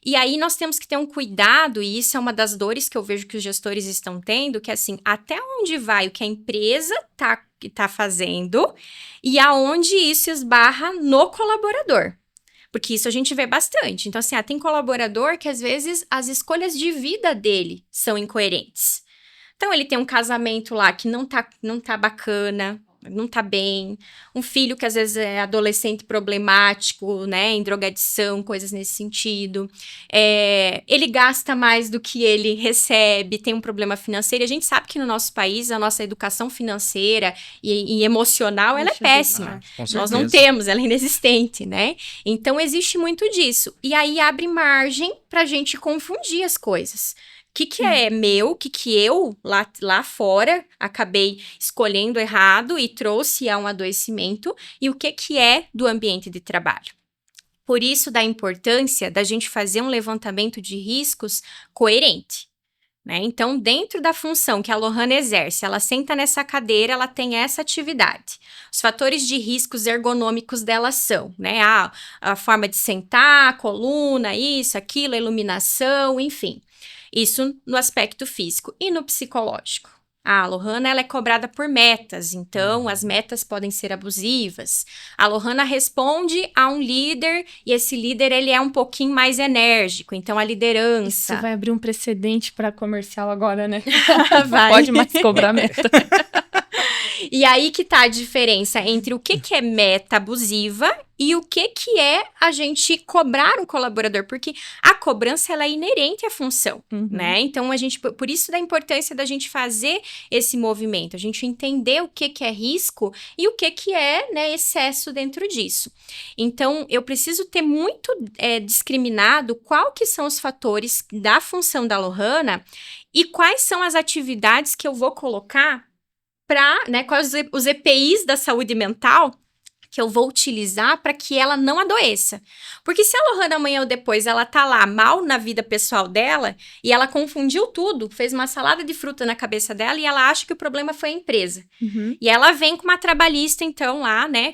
E aí nós temos que ter um cuidado, e isso é uma das dores que eu vejo que os gestores estão tendo, que é assim, até onde vai o que a empresa tá fazendo e aonde isso esbarra no colaborador. Porque isso a gente vê bastante. Então, assim, tem colaborador que, às vezes, as escolhas de vida dele são incoerentes. Então, ele tem um casamento lá que não tá bacana, não tá bem. Um filho que, às vezes, é adolescente problemático, né? Em drogadição, coisas nesse sentido. Ele gasta mais do que ele recebe, tem um problema financeiro. E a gente sabe que no nosso país, a nossa educação financeira e emocional, ela é péssima. Nós não temos, ela é inexistente, né? Então, existe muito disso. E aí, abre margem pra gente confundir as coisas. O que é meu, o que eu, lá fora, acabei escolhendo errado e trouxe a um adoecimento, e o que é do ambiente de trabalho. Por isso, da importância da gente fazer um levantamento de riscos coerente. Né? Então, dentro da função que a Lohana exerce, ela senta nessa cadeira, ela tem essa atividade. Os fatores de riscos ergonômicos dela são, né? A forma de sentar, a coluna, isso, aquilo, a iluminação, enfim. Isso no aspecto físico. E no psicológico? A Lohana, ela é cobrada por metas, então as metas podem ser abusivas. A Lohana responde a um líder, e esse líder, ele é um pouquinho mais enérgico, então a liderança... Isso vai abrir um precedente para comercial agora, né? Vai. Não pode mais cobrar meta. E aí que tá a diferença entre o que é meta abusiva e o que é a gente cobrar um colaborador, porque a cobrança, ela é inerente à função, né? Então, por isso da importância da gente fazer esse movimento, a gente entender o que é risco e o que é, né, excesso dentro disso. Então, eu preciso ter muito discriminado qual que são os fatores da função da Lohana e quais são as atividades que eu vou colocar né, quais os EPIs da saúde mental que eu vou utilizar para que ela não adoeça. Porque se a Lohana amanhã ou depois ela tá lá mal na vida pessoal dela e ela confundiu tudo, fez uma salada de fruta na cabeça dela e ela acha que o problema foi a empresa. E ela vem com uma trabalhista, então, lá, né,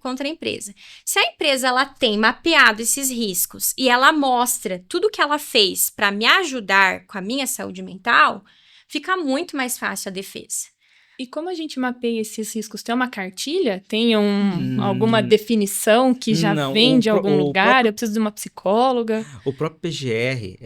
contra a empresa. Se a empresa, ela tem mapeado esses riscos e ela mostra tudo que ela fez para me ajudar com a minha saúde mental, fica muito mais fácil a defesa. E como a gente mapeia esses riscos? Tem uma cartilha? Tem alguma definição que já vem de algum lugar? Eu preciso de uma psicóloga? O próprio PGR,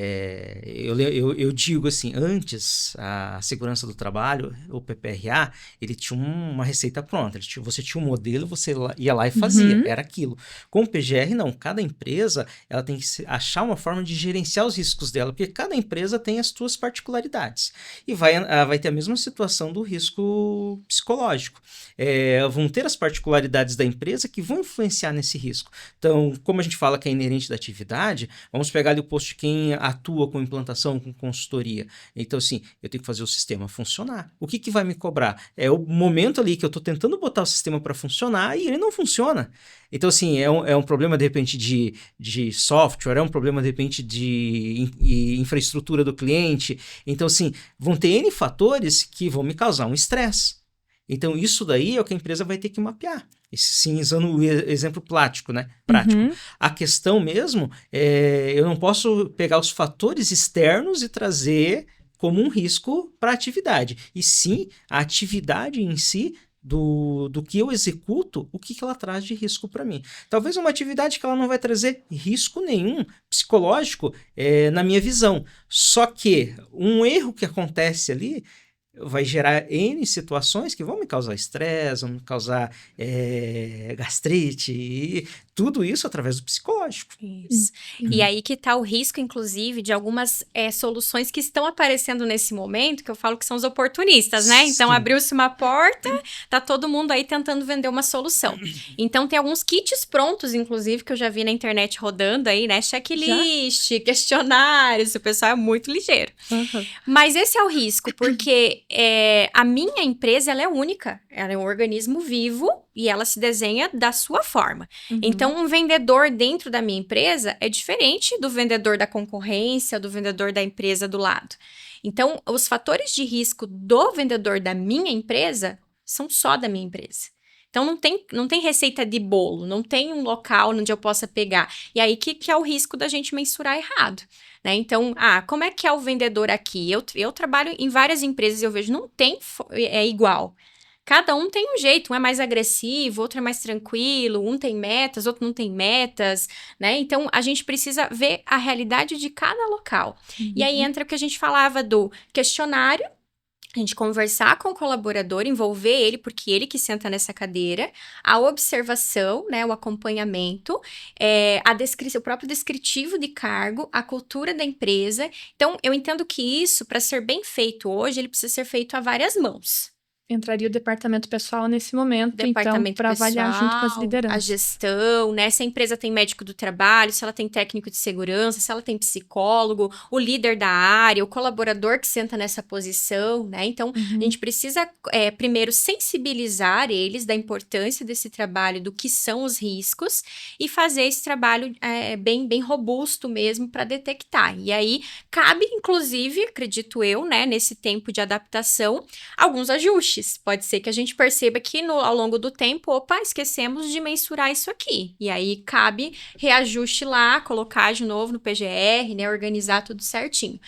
eu digo assim, antes a segurança do trabalho, o PPRA, ele tinha uma receita pronta. Você tinha um modelo, você ia lá e fazia, era aquilo. Com o PGR, não. Cada empresa ela tem que achar uma forma de gerenciar os riscos dela, porque cada empresa tem as suas particularidades. E vai ter a mesma situação do risco psicológico. Vão ter as particularidades da empresa que vão influenciar nesse risco. Então, como a gente fala que é inerente da atividade, vamos pegar ali o posto de quem atua com implantação, com consultoria. Então, assim, eu tenho que fazer o sistema funcionar. O que vai me cobrar? É o momento ali que eu estou tentando botar o sistema para funcionar e ele não funciona. Então, assim, é um problema, de repente, de software, é um problema, de repente, de infraestrutura do cliente. Então, assim, vão ter N fatores que vão me causar um estresse. Então, isso daí é o que a empresa vai ter que mapear. Sim, usando o exemplo prático, né? A questão mesmo eu não posso pegar os fatores externos e trazer como um risco para a atividade. E sim, a atividade em si do que eu executo, o que ela traz de risco para mim. Talvez uma atividade que ela não vai trazer risco nenhum psicológico na minha visão. Só que um erro que acontece ali vai gerar N situações que vão me causar estresse, vão me causar gastrite, e tudo isso através do psicológico. Isso. E aí que tá o risco, inclusive, de algumas soluções que estão aparecendo nesse momento, que eu falo que são os oportunistas, né? Sim. Então, abriu-se uma porta, tá todo mundo aí tentando vender uma solução. Então, tem alguns kits prontos, inclusive, que eu já vi na internet rodando aí, né? Checklist, questionários, o pessoal é muito ligeiro. Mas esse é o risco, porque a minha empresa, ela é única. Ela é um organismo vivo e ela se desenha da sua forma. Então, um vendedor dentro da minha empresa é diferente do vendedor da concorrência, do vendedor da empresa do lado. Então, os fatores de risco do vendedor da minha empresa são só da minha empresa. Então, não tem receita de bolo, não tem um local onde eu possa pegar. E aí que é o risco da gente mensurar errado, né? Então, como é que é o vendedor aqui? Eu trabalho em várias empresas e eu vejo, não tem igual. Cada um tem um jeito, um é mais agressivo, outro é mais tranquilo, um tem metas, outro não tem metas, né? Então, a gente precisa ver a realidade de cada local. E aí entra o que a gente falava do questionário, a gente conversar com o colaborador, envolver ele, porque ele que senta nessa cadeira, a observação, né, o acompanhamento, o próprio descritivo de cargo, a cultura da empresa. Então, eu entendo que isso, para ser bem feito hoje, ele precisa ser feito a várias mãos. Entraria o departamento pessoal nesse momento, então, para avaliar junto com as lideranças. A gestão, né? Se a empresa tem médico do trabalho, se ela tem técnico de segurança, se ela tem psicólogo, o líder da área, o colaborador que senta nessa posição, né? Então, a gente precisa, primeiro, sensibilizar eles da importância desse trabalho, do que são os riscos, e fazer esse trabalho bem robusto mesmo para detectar. E aí, cabe, inclusive, acredito eu, né, nesse tempo de adaptação, alguns ajustes. Pode ser que a gente perceba que ao longo do tempo, esquecemos de mensurar isso aqui. E aí, cabe reajuste lá, colocar de novo no PGR, né? Organizar tudo certinho.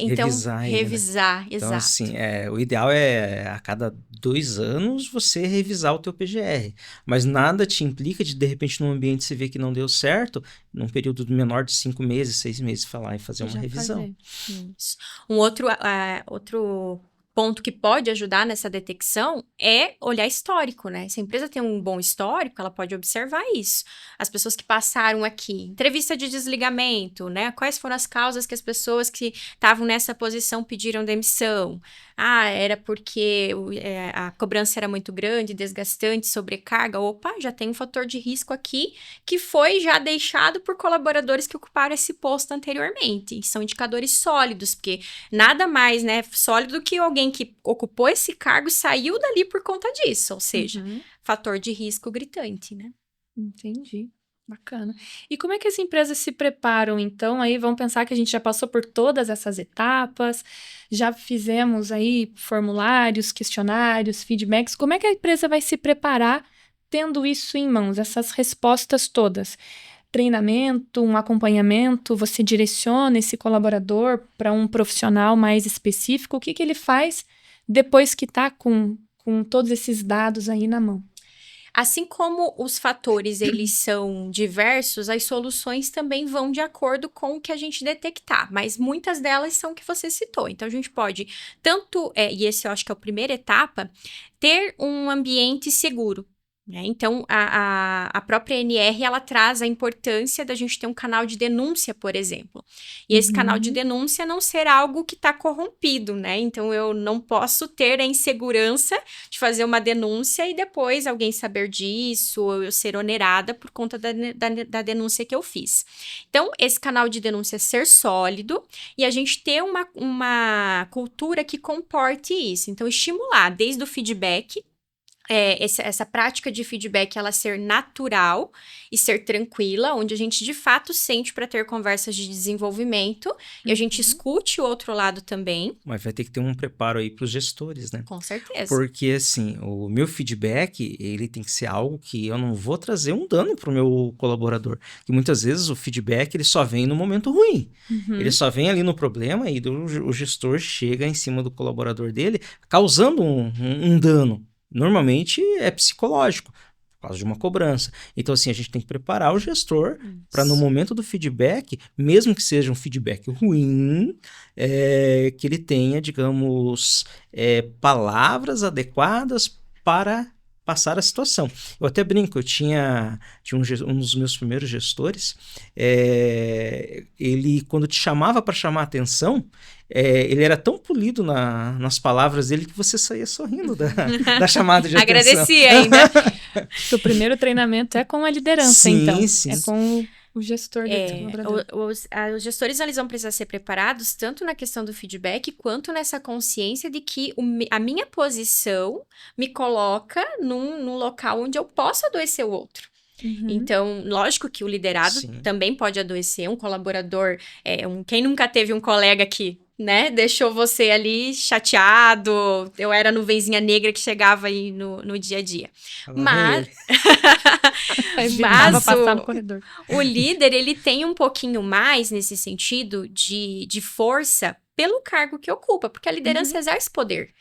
Então, revisar, né? Exato. Então, assim, o ideal é a cada 2 anos você revisar o teu PGR. Mas nada te implica de repente, num ambiente você vê que não deu certo, num período menor de 5 meses, 6 meses, falar e fazer uma revisão. Isso. Um outro ponto que pode ajudar nessa detecção é olhar histórico, né? Se a empresa tem um bom histórico, ela pode observar isso. As pessoas que passaram aqui, entrevista de desligamento, né? Quais foram as causas que as pessoas que estavam nessa posição pediram demissão? Era porque a cobrança era muito grande, desgastante, sobrecarga. Já tem um fator de risco aqui que foi já deixado por colaboradores que ocuparam esse posto anteriormente. São indicadores sólidos, porque nada mais, né, sólido do que alguém que ocupou esse cargo e saiu dali por conta disso. Ou seja, fator de risco gritante, né? Entendi. Bacana. E como é que as empresas se preparam, então? Aí vamos pensar que a gente já passou por todas essas etapas, já fizemos aí formulários, questionários, feedbacks. Como é que a empresa vai se preparar tendo isso em mãos, essas respostas todas? Treinamento, um acompanhamento, você direciona esse colaborador para um profissional mais específico? O que ele faz depois que está com todos esses dados aí na mão? Assim como os fatores, eles são diversos, as soluções também vão de acordo com o que a gente detectar, mas muitas delas são o que você citou. Então, a gente pode tanto, e esse eu acho que é a primeira etapa, ter um ambiente seguro. Então, a própria NR, ela traz a importância da gente ter um canal de denúncia, por exemplo. E esse canal de denúncia não ser algo que está corrompido, né? Então, eu não posso ter a insegurança de fazer uma denúncia e depois alguém saber disso, ou eu ser onerada por conta da denúncia que eu fiz. Então, esse canal de denúncia ser sólido e a gente ter uma cultura que comporte isso. Então, estimular desde o feedback, essa prática de feedback, ela ser natural e ser tranquila, onde a gente de fato sente para ter conversas de desenvolvimento e a gente escute o outro lado também. Mas vai ter que ter um preparo aí para os gestores, né? Com certeza. Porque, assim, o meu feedback, ele tem que ser algo que eu não vou trazer um dano para o meu colaborador. E muitas vezes o feedback, ele só vem no momento ruim. Ele só vem ali no problema e o gestor chega em cima do colaborador dele, causando um dano. Normalmente é psicológico, por causa de uma cobrança. Então, assim, a gente tem que preparar o gestor para, no momento do feedback, mesmo que seja um feedback ruim, que ele tenha, digamos, palavras adequadas para passar a situação. Eu até brinco, eu tinha um dos meus primeiros gestores, ele, quando te chamava para chamar a atenção, ele era tão polido nas palavras dele que você saía sorrindo da chamada de atenção. Agradecia ainda. O primeiro treinamento é com a liderança, sim, então. Sim. É com o gestor do colaborador. Os gestores, eles vão precisar ser preparados tanto na questão do feedback, quanto nessa consciência de que a minha posição me coloca num local onde eu posso adoecer o outro. Então, lógico que o liderado também pode adoecer, um colaborador, quem nunca teve um colega que, né, deixou você ali chateado, eu era a nuvenzinha negra que chegava aí no dia a dia. Mas passar no corredor. O líder, ele tem um pouquinho mais nesse sentido de força pelo cargo que ocupa, porque a liderança exerce poder.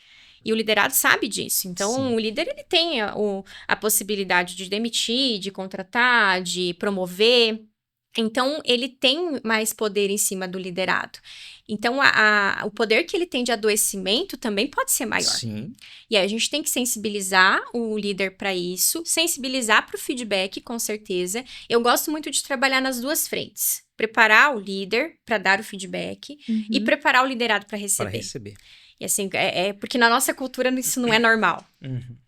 E o liderado sabe disso. Então, o líder, ele tem a possibilidade de demitir, de contratar, de promover. Então, ele tem mais poder em cima do liderado. Então, o poder que ele tem de adoecimento também pode ser maior. Sim. E aí, a gente tem que sensibilizar o líder para isso, sensibilizar para o feedback, com certeza. Eu gosto muito de trabalhar nas duas frentes. Preparar o líder para dar o feedback e preparar o liderado para receber. E assim, porque na nossa cultura isso não é normal.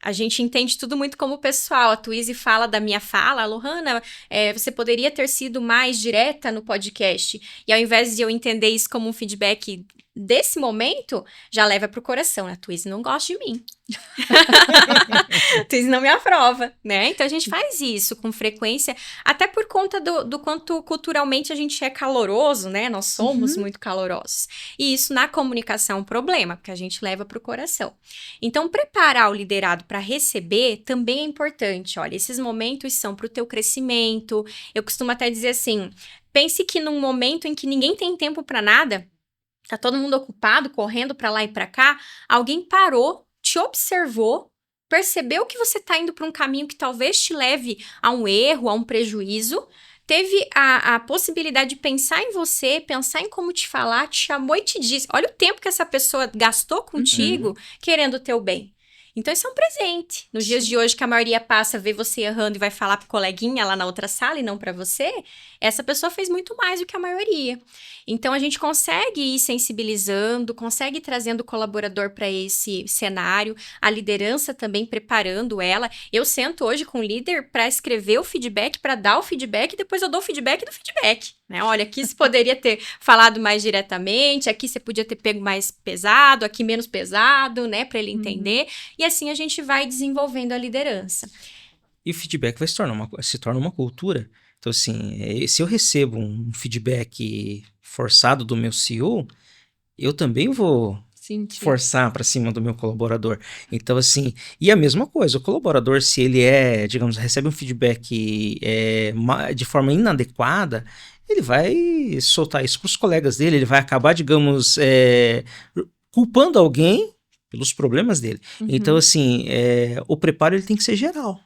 A gente entende tudo muito como pessoal. A Twizy fala da minha fala, Lohana, você poderia ter sido mais direta no podcast. E ao invés de eu entender isso como um feedback desse momento, já leva pro coração. A Twizy não gosta de mim. A Twizy não me aprova, né? Então a gente faz isso com frequência, até por conta do quanto culturalmente a gente é caloroso, né? Nós somos muito calorosos. E isso na comunicação é um problema, porque a gente leva pro coração. Então, preparar o liderado para receber também é importante. Olha, esses momentos são pro teu crescimento. Eu costumo até dizer assim, pense que num momento em que ninguém tem tempo para nada, tá todo mundo ocupado, correndo para lá e para cá, alguém parou, te observou, percebeu que você tá indo para um caminho que talvez te leve a um erro, a um prejuízo, teve a possibilidade de pensar em você, pensar em como te falar, te chamou e te disse. Olha o tempo que essa pessoa gastou contigo querendo o teu bem. Então, isso é um presente. Nos dias de hoje, que a maioria passa, vê você errando e vai falar pro coleguinha lá na outra sala e não para você, essa pessoa fez muito mais do que a maioria. Então, a gente consegue ir sensibilizando, consegue ir trazendo o colaborador para esse cenário, a liderança também preparando ela. Eu sento hoje com o líder para escrever o feedback, para dar o feedback, e depois eu dou o feedback do feedback. Né? Olha, aqui você poderia ter falado mais diretamente, aqui você podia ter pego mais pesado, aqui menos pesado, né, para ele entender. E assim a gente vai desenvolvendo a liderança. E o feedback se torna uma cultura. Então, assim, se eu recebo um feedback forçado do meu CEO, eu também vou forçar para cima do meu colaborador. Então, assim, e a mesma coisa, o colaborador, se ele digamos, recebe um feedback de forma inadequada, ele vai soltar isso para os colegas dele, ele vai acabar, digamos, culpando alguém pelos problemas dele. Uhum. Então, assim, o preparo ele tem que ser geral.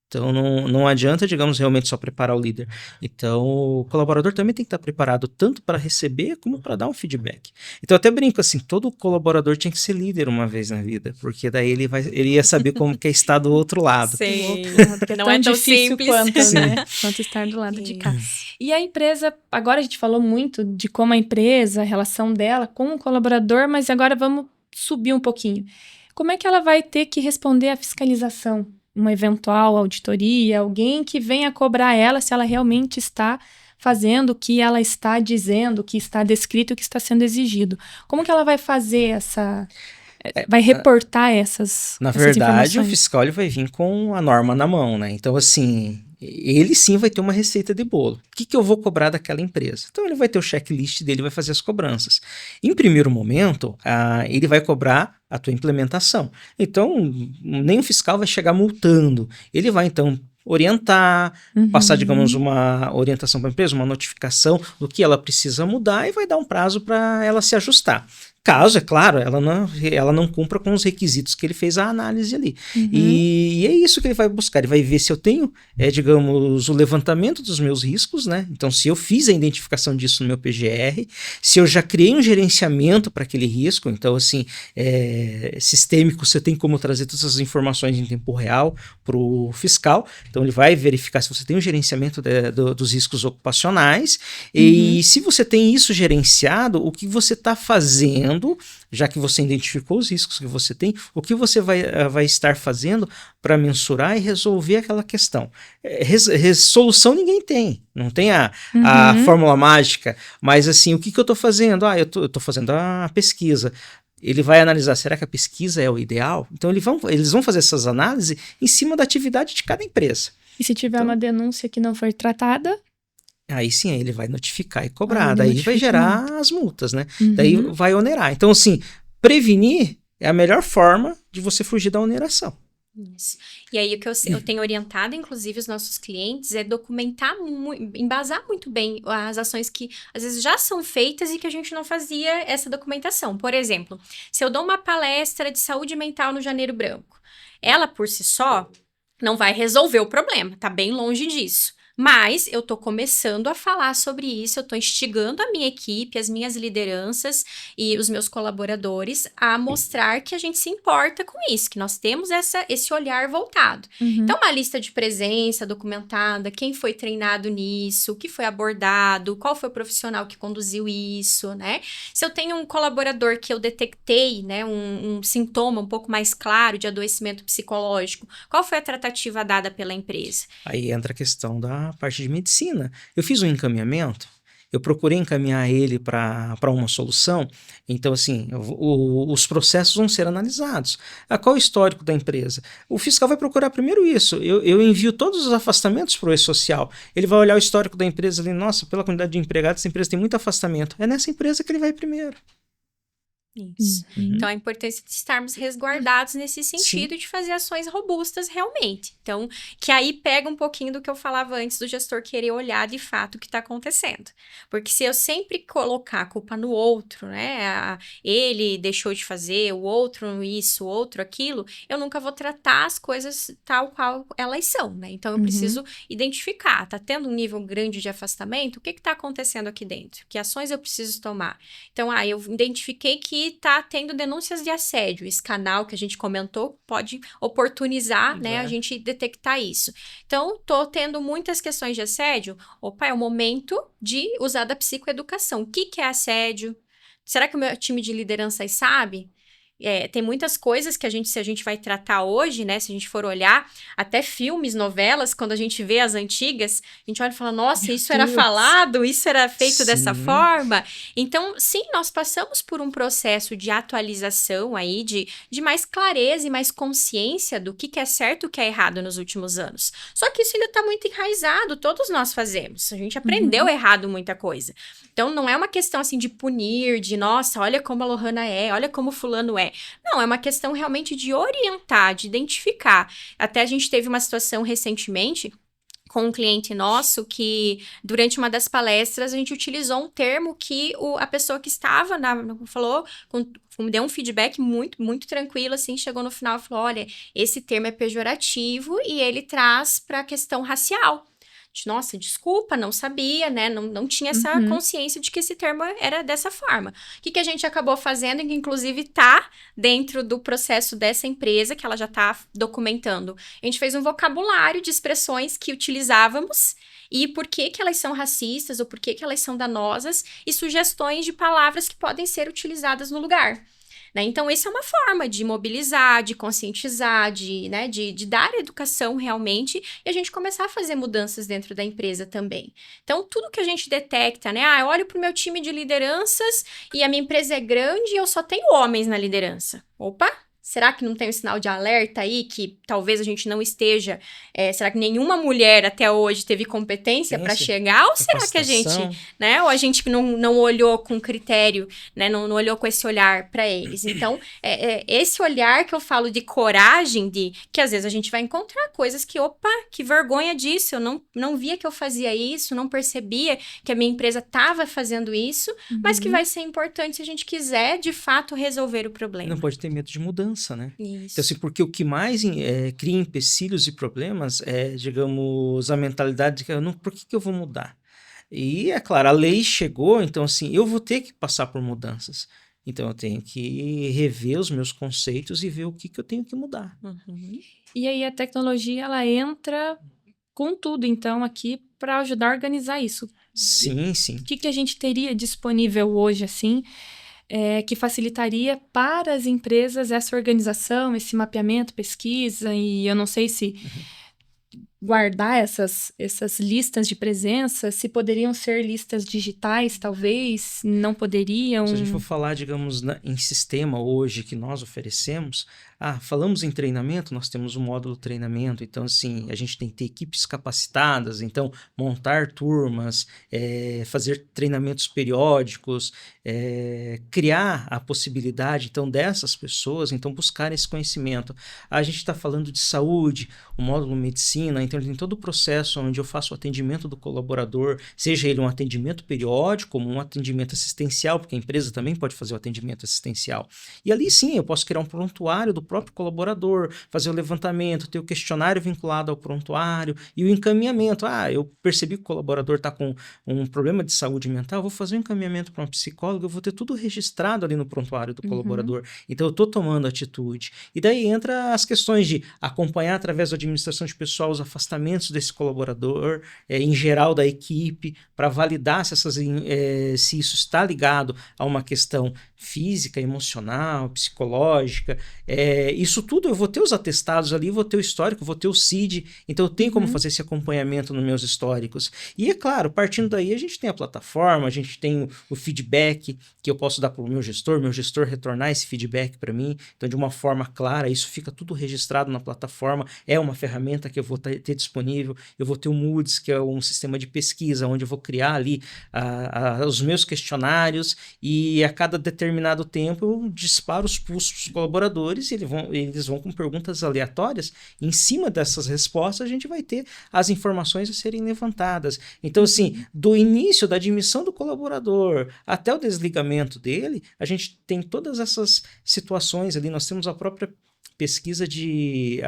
Então, não adianta, digamos, realmente só preparar o líder. Então, o colaborador também tem que estar preparado tanto para receber como para dar um feedback. Então, eu até brinco assim, todo colaborador tinha que ser líder uma vez na vida, porque daí ele ia saber como que é estar do outro lado. Sim, Que não é tão difícil simples. quanto, Sim. né? Quanto estar do lado de Sim. cá. E a empresa, agora a gente falou muito de como a empresa, a relação dela com o colaborador, mas agora vamos subir um pouquinho. Como é que ela vai ter que responder à fiscalização? Uma eventual auditoria, alguém que venha cobrar ela se ela realmente está fazendo o que ela está dizendo, o que está descrito, o que está sendo exigido. Como que ela vai fazer vai reportar essas Na essas verdade, o informações? fiscal ele vai vir com a norma na mão, né? Então, assim, ele sim vai ter uma receita de bolo. O que eu vou cobrar daquela empresa? Então, ele vai ter o checklist dele, vai fazer as cobranças. Em primeiro momento, ele vai cobrar a tua implementação. Então, nem o fiscal vai chegar multando. Ele vai, então, orientar, passar, digamos, uma orientação para a empresa, uma notificação do que ela precisa mudar e vai dar um prazo para ela se ajustar. Caso, é claro, ela não cumpra com os requisitos que ele fez a análise ali. E é isso que ele vai buscar. Ele vai ver se eu tenho, digamos, o levantamento dos meus riscos, né? Então, se eu fiz a identificação disso no meu PGR, se eu já criei um gerenciamento para aquele risco, então, assim, sistêmico, você tem como trazer todas as informações em tempo real para o fiscal. Então, ele vai verificar se você tem um gerenciamento dos riscos ocupacionais e se você tem isso gerenciado, o que você está fazendo, já que você identificou os riscos que você tem, o que você vai estar fazendo para mensurar e resolver aquela questão. Solução ninguém tem, não tem a fórmula mágica, mas assim, o que eu estou fazendo? Eu estou fazendo a pesquisa. Ele vai analisar, será que a pesquisa é o ideal? Então eles vão fazer essas análises em cima da atividade de cada empresa. E se tiver uma denúncia que não for tratada? Aí sim, aí ele vai notificar e cobrar, daí vai gerar as multas, né? Daí vai onerar. Então, assim, prevenir é a melhor forma de você fugir da oneração. Isso. E aí o que eu tenho orientado, inclusive, os nossos clientes é documentar, embasar muito bem as ações que às vezes já são feitas e que a gente não fazia essa documentação. Por exemplo, se eu dou uma palestra de saúde mental no Janeiro Branco, ela por si só não vai resolver o problema, tá bem longe disso. Mas eu tô começando a falar sobre isso, eu tô instigando a minha equipe, as minhas lideranças e os meus colaboradores a mostrar que a gente se importa com isso, que nós temos esse olhar voltado. Então, uma lista de presença documentada, quem foi treinado nisso, o que foi abordado, qual foi o profissional que conduziu isso, né? Se eu tenho um colaborador que eu detectei, né, um sintoma um pouco mais claro de adoecimento psicológico, qual foi a tratativa dada pela empresa? Aí entra a questão da parte de medicina. Eu fiz um encaminhamento, eu procurei encaminhar ele para uma solução, então assim, os processos vão ser analisados. Qual é o histórico da empresa? O fiscal vai procurar primeiro isso, eu envio todos os afastamentos para o E-Social, ele vai olhar o histórico da empresa ali, nossa, pela quantidade de empregados, essa empresa tem muito afastamento, é nessa empresa que ele vai primeiro. Isso. Então, a importância de estarmos resguardados nesse sentido de fazer ações robustas realmente. Então, que aí pega um pouquinho do que eu falava antes do gestor querer olhar de fato o que está acontecendo. Porque se eu sempre colocar a culpa no outro, né? Ele deixou de fazer, o outro isso, o outro aquilo, eu nunca vou tratar as coisas tal qual elas são, né? Então, eu preciso identificar, tá tendo um nível grande de afastamento? O que está acontecendo aqui dentro? Que ações eu preciso tomar? Então, eu identifiquei que está tendo denúncias de assédio. Esse canal que a gente comentou pode oportunizar, né, a gente detectar isso. Então, tô tendo muitas questões de assédio. Opa, é o momento de usar da psicoeducação. O que é assédio? Será que o meu time de lideranças sabe? Tem muitas coisas que se a gente vai tratar hoje, né? Se a gente for olhar, até filmes, novelas, quando a gente vê as antigas, a gente olha e fala, nossa, isso era falado, isso era feito dessa forma. Então, sim, nós passamos por um processo de atualização aí, de mais clareza e mais consciência do que é certo e o que é errado nos últimos anos. Só que isso ainda está muito enraizado, todos nós fazemos. A gente aprendeu errado muita coisa. Então, não é uma questão, assim, de punir, de, nossa, olha como a Lohana olha como fulano é. Não, é uma questão realmente de orientar, de identificar. Até a gente teve uma situação recentemente com um cliente nosso que, durante uma das palestras, a gente utilizou um termo que a pessoa que estava, falou, me deu um feedback muito, muito tranquilo, assim, chegou no final e falou, olha, esse termo é pejorativo e ele traz para a questão racial. Nossa, desculpa, não sabia, né? Não tinha essa consciência de que esse termo era dessa forma. O que a gente acabou fazendo, que inclusive tá dentro do processo dessa empresa, que ela já tá documentando. A gente fez um vocabulário de expressões que utilizávamos e por que elas são racistas ou por que elas são danosas e sugestões de palavras que podem ser utilizadas no lugar. Né? Então, essa é uma forma de mobilizar, de conscientizar, de dar educação realmente e a gente começar a fazer mudanças dentro da empresa também. Então, tudo que a gente detecta, né? Eu olho para o meu time de lideranças e a minha empresa é grande e eu só tenho homens na liderança. Opa! Será que não tem um sinal de alerta aí que talvez a gente não esteja... será que nenhuma mulher até hoje teve competência para chegar? Ou será que a gente... né? Ou a gente não olhou com critério, né? Não olhou com esse olhar para eles. Então, esse olhar que eu falo de coragem, que às vezes a gente vai encontrar coisas que, opa, que vergonha disso. Eu não via que eu fazia isso, não percebia que a minha empresa estava fazendo isso, mas que vai ser importante se a gente quiser, de fato, resolver o problema. Não pode ter medo de mudança. Né? Isso. Então, assim, porque o que mais cria empecilhos e problemas é, digamos, a mentalidade de que por que eu vou mudar? E, é claro, a lei chegou, então, assim, eu vou ter que passar por mudanças. Então, eu tenho que rever os meus conceitos e ver o que eu tenho que mudar. E aí, a tecnologia, ela entra com tudo, então, aqui para ajudar a organizar isso. Sim. O que a gente teria disponível hoje, assim, que facilitaria para as empresas essa organização, esse mapeamento, pesquisa, e eu não sei se guardar essas listas de presença, se poderiam ser listas digitais, talvez, não poderiam. Se a gente for falar, digamos, em sistema hoje que nós oferecemos, falamos em treinamento, nós temos um módulo treinamento, então, assim, a gente tem que ter equipes capacitadas, então, montar turmas, fazer treinamentos periódicos, criar a possibilidade, então, dessas pessoas, então, buscar esse conhecimento. A gente está falando de saúde, o módulo medicina, então, tem todo o processo onde eu faço o atendimento do colaborador, seja ele um atendimento periódico, como um atendimento assistencial, porque a empresa também pode fazer o atendimento assistencial. E ali, sim, eu posso criar um prontuário do próprio colaborador, fazer o levantamento, ter o questionário vinculado ao prontuário e o encaminhamento. Eu percebi que o colaborador está com um problema de saúde mental, eu vou fazer um encaminhamento para um psicólogo, eu vou ter tudo registrado ali no prontuário do colaborador. Então, eu estou tomando atitude. E daí entra as questões de acompanhar através da administração de pessoal os afastamentos desse colaborador, em geral da equipe, para validar se isso está ligado a uma questão física, emocional, psicológica. Isso tudo eu vou ter os atestados ali, vou ter o histórico, vou ter o CID, então eu tenho como fazer esse acompanhamento nos meus históricos. E é claro, partindo daí a gente tem a plataforma, a gente tem o feedback que eu posso dar para o meu gestor retornar esse feedback para mim, então de uma forma clara, isso fica tudo registrado na plataforma, é uma ferramenta que eu vou ter disponível, eu vou ter o Moods, que é um sistema de pesquisa, onde eu vou criar ali os meus questionários e a cada determinado tempo eu disparo os pulsos para os colaboradores e eles vão com perguntas aleatórias. Em cima dessas respostas, a gente vai ter as informações a serem levantadas. Então, assim, do início da admissão do colaborador até o desligamento dele, a gente tem todas essas situações ali. Nós temos a própria pesquisa de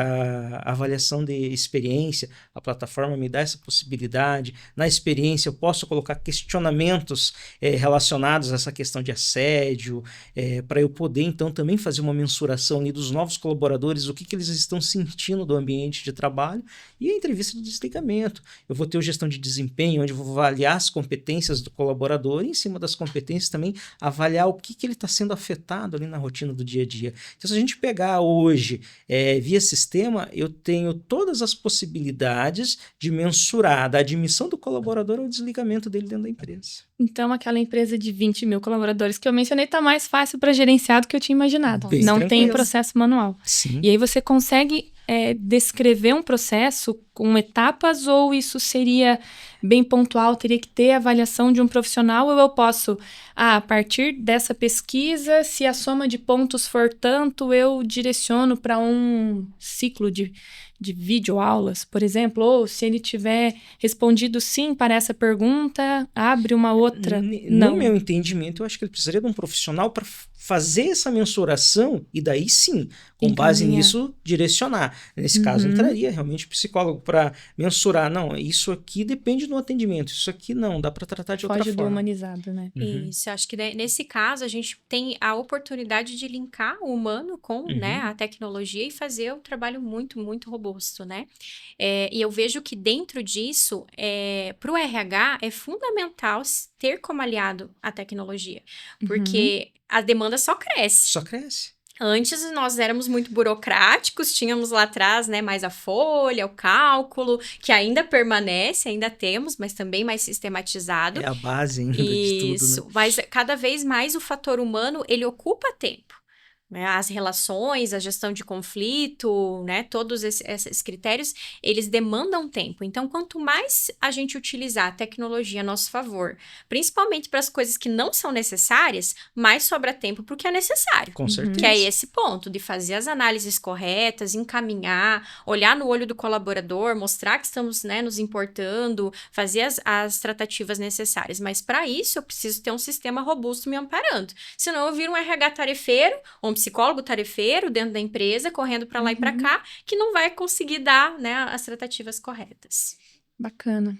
avaliação de experiência, a plataforma me dá essa possibilidade. Na experiência eu posso colocar questionamentos relacionados a essa questão de assédio, para eu poder então também fazer uma mensuração ali dos novos colaboradores, o que eles estão sentindo do ambiente de trabalho, e a entrevista de desligamento. Eu vou ter o gestão de desempenho, onde eu vou avaliar as competências do colaborador e em cima das competências também avaliar o que ele está sendo afetado ali na rotina do dia a dia. Então, se a gente pegar hoje via sistema, eu tenho todas as possibilidades de mensurar da admissão do colaborador ao desligamento dele dentro da empresa. Então, aquela empresa de 20 mil colaboradores que eu mencionei está mais fácil para gerenciar do que eu tinha imaginado. Bem não tranquilo. tem processo manual. Sim. E aí você consegue descrever um processo com etapas, ou isso seria bem pontual, teria que ter avaliação de um profissional, ou eu posso, a partir dessa pesquisa, se a soma de pontos for tanto, eu direciono para um ciclo de videoaulas, por exemplo, ou se ele tiver respondido sim para essa pergunta, abre uma outra? Não. No meu entendimento, eu acho que ele precisaria de um profissional para fazer essa mensuração e daí sim, com base nisso, direcionar. Nesse caso, entraria realmente o psicólogo para mensurar. Não, isso aqui depende do atendimento, isso aqui não, dá para tratar de outra forma. Foge do humanizado, né? Isso, acho que nesse caso a gente tem a oportunidade de linkar o humano com né, a tecnologia e fazer um trabalho muito, muito robusto, né? E eu vejo que dentro disso, para o RH, é fundamental ter como aliado a tecnologia, porque a demanda só cresce. Só cresce. Antes nós éramos muito burocráticos, tínhamos lá atrás, né, mais a folha, o cálculo, que ainda permanece, ainda temos, mas também mais sistematizado. É a base ainda de tudo, né? Isso, mas cada vez mais o fator humano, ele ocupa tempo. Né? As relações, a gestão de conflito, né? Todos esses critérios, eles demandam tempo. Então, quanto mais a gente utilizar a tecnologia a nosso favor, principalmente para as coisas que não são necessárias, mais sobra tempo para o que é necessário. Com certeza. Que é esse ponto de fazer as análises corretas, encaminhar, olhar no olho do colaborador, mostrar que estamos, né, nos importando, fazer as tratativas necessárias. Mas para isso, eu preciso ter um sistema robusto me amparando. Senão eu viro um RH tarefeiro, um psicólogo tarefeiro dentro da empresa, correndo para lá e para cá, que não vai conseguir dar, né, as tratativas corretas. Bacana.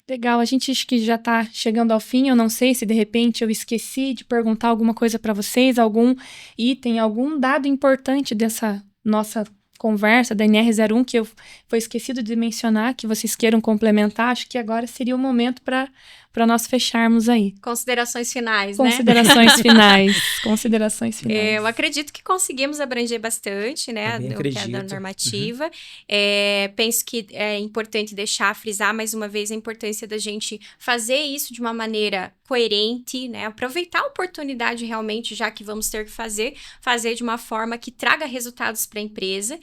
Legal, a gente acho que já está chegando ao fim, eu não sei se de repente eu esqueci de perguntar alguma coisa para vocês, algum item, algum dado importante dessa nossa conversa da NR01 que foi esquecido de mencionar, que vocês queiram complementar, acho que agora seria o momento para nós fecharmos aí. Considerações finais, Considerações finais. Considerações finais. Eu acredito que conseguimos abranger bastante, né, o que é da normativa. Penso que é importante frisar mais uma vez a importância da gente fazer isso de uma maneira coerente, né, aproveitar a oportunidade realmente, já que vamos ter que fazer de uma forma que traga resultados para a empresa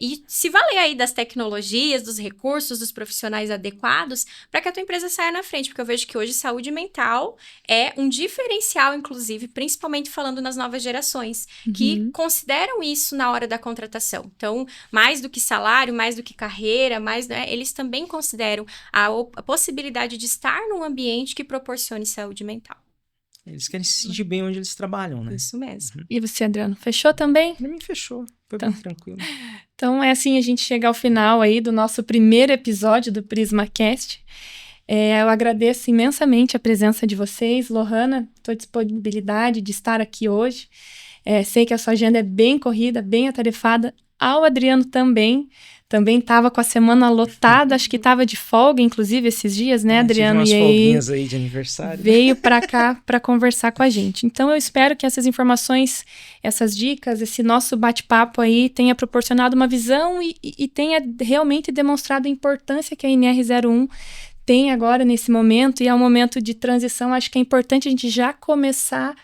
e se valer aí das tecnologias, dos recursos, dos profissionais adequados para que a tua empresa saia na frente. Porque eu vejo que hoje saúde mental é um diferencial, inclusive, principalmente falando nas novas gerações, que consideram isso na hora da contratação. Então, mais do que salário, mais do que carreira, eles também consideram a possibilidade de estar num ambiente que proporcione saúde mental. Eles querem se sentir bem onde eles trabalham, né? Isso mesmo. E você, Adriano, fechou também? Pra mim, fechou. Foi bem tranquilo. Então, é assim, a gente chega ao final aí do nosso primeiro episódio do PrismaCast. Eu agradeço imensamente a presença de vocês, Lohana, tua disponibilidade de estar aqui hoje. Sei que a sua agenda é bem corrida, bem atarefada. Ao Adriano também estava com a semana lotada, acho que estava de folga, inclusive, esses dias, né, Adriano? Tive umas folguinhas aí de aniversário. Veio para cá para conversar com a gente. Então, eu espero que essas informações, essas dicas, esse nosso bate-papo aí tenha proporcionado uma visão e tenha realmente demonstrado a importância que a NR01 tem agora nesse momento, e é um momento de transição. Acho que é importante a gente já começar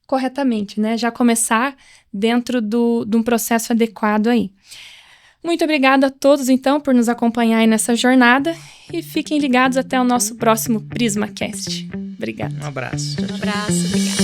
corretamente, né? Já começar dentro de um processo adequado aí. Muito obrigada a todos, então, por nos acompanhar aí nessa jornada, e fiquem ligados até o nosso próximo PrismaCast. Obrigada. Um abraço. Um abraço, obrigada.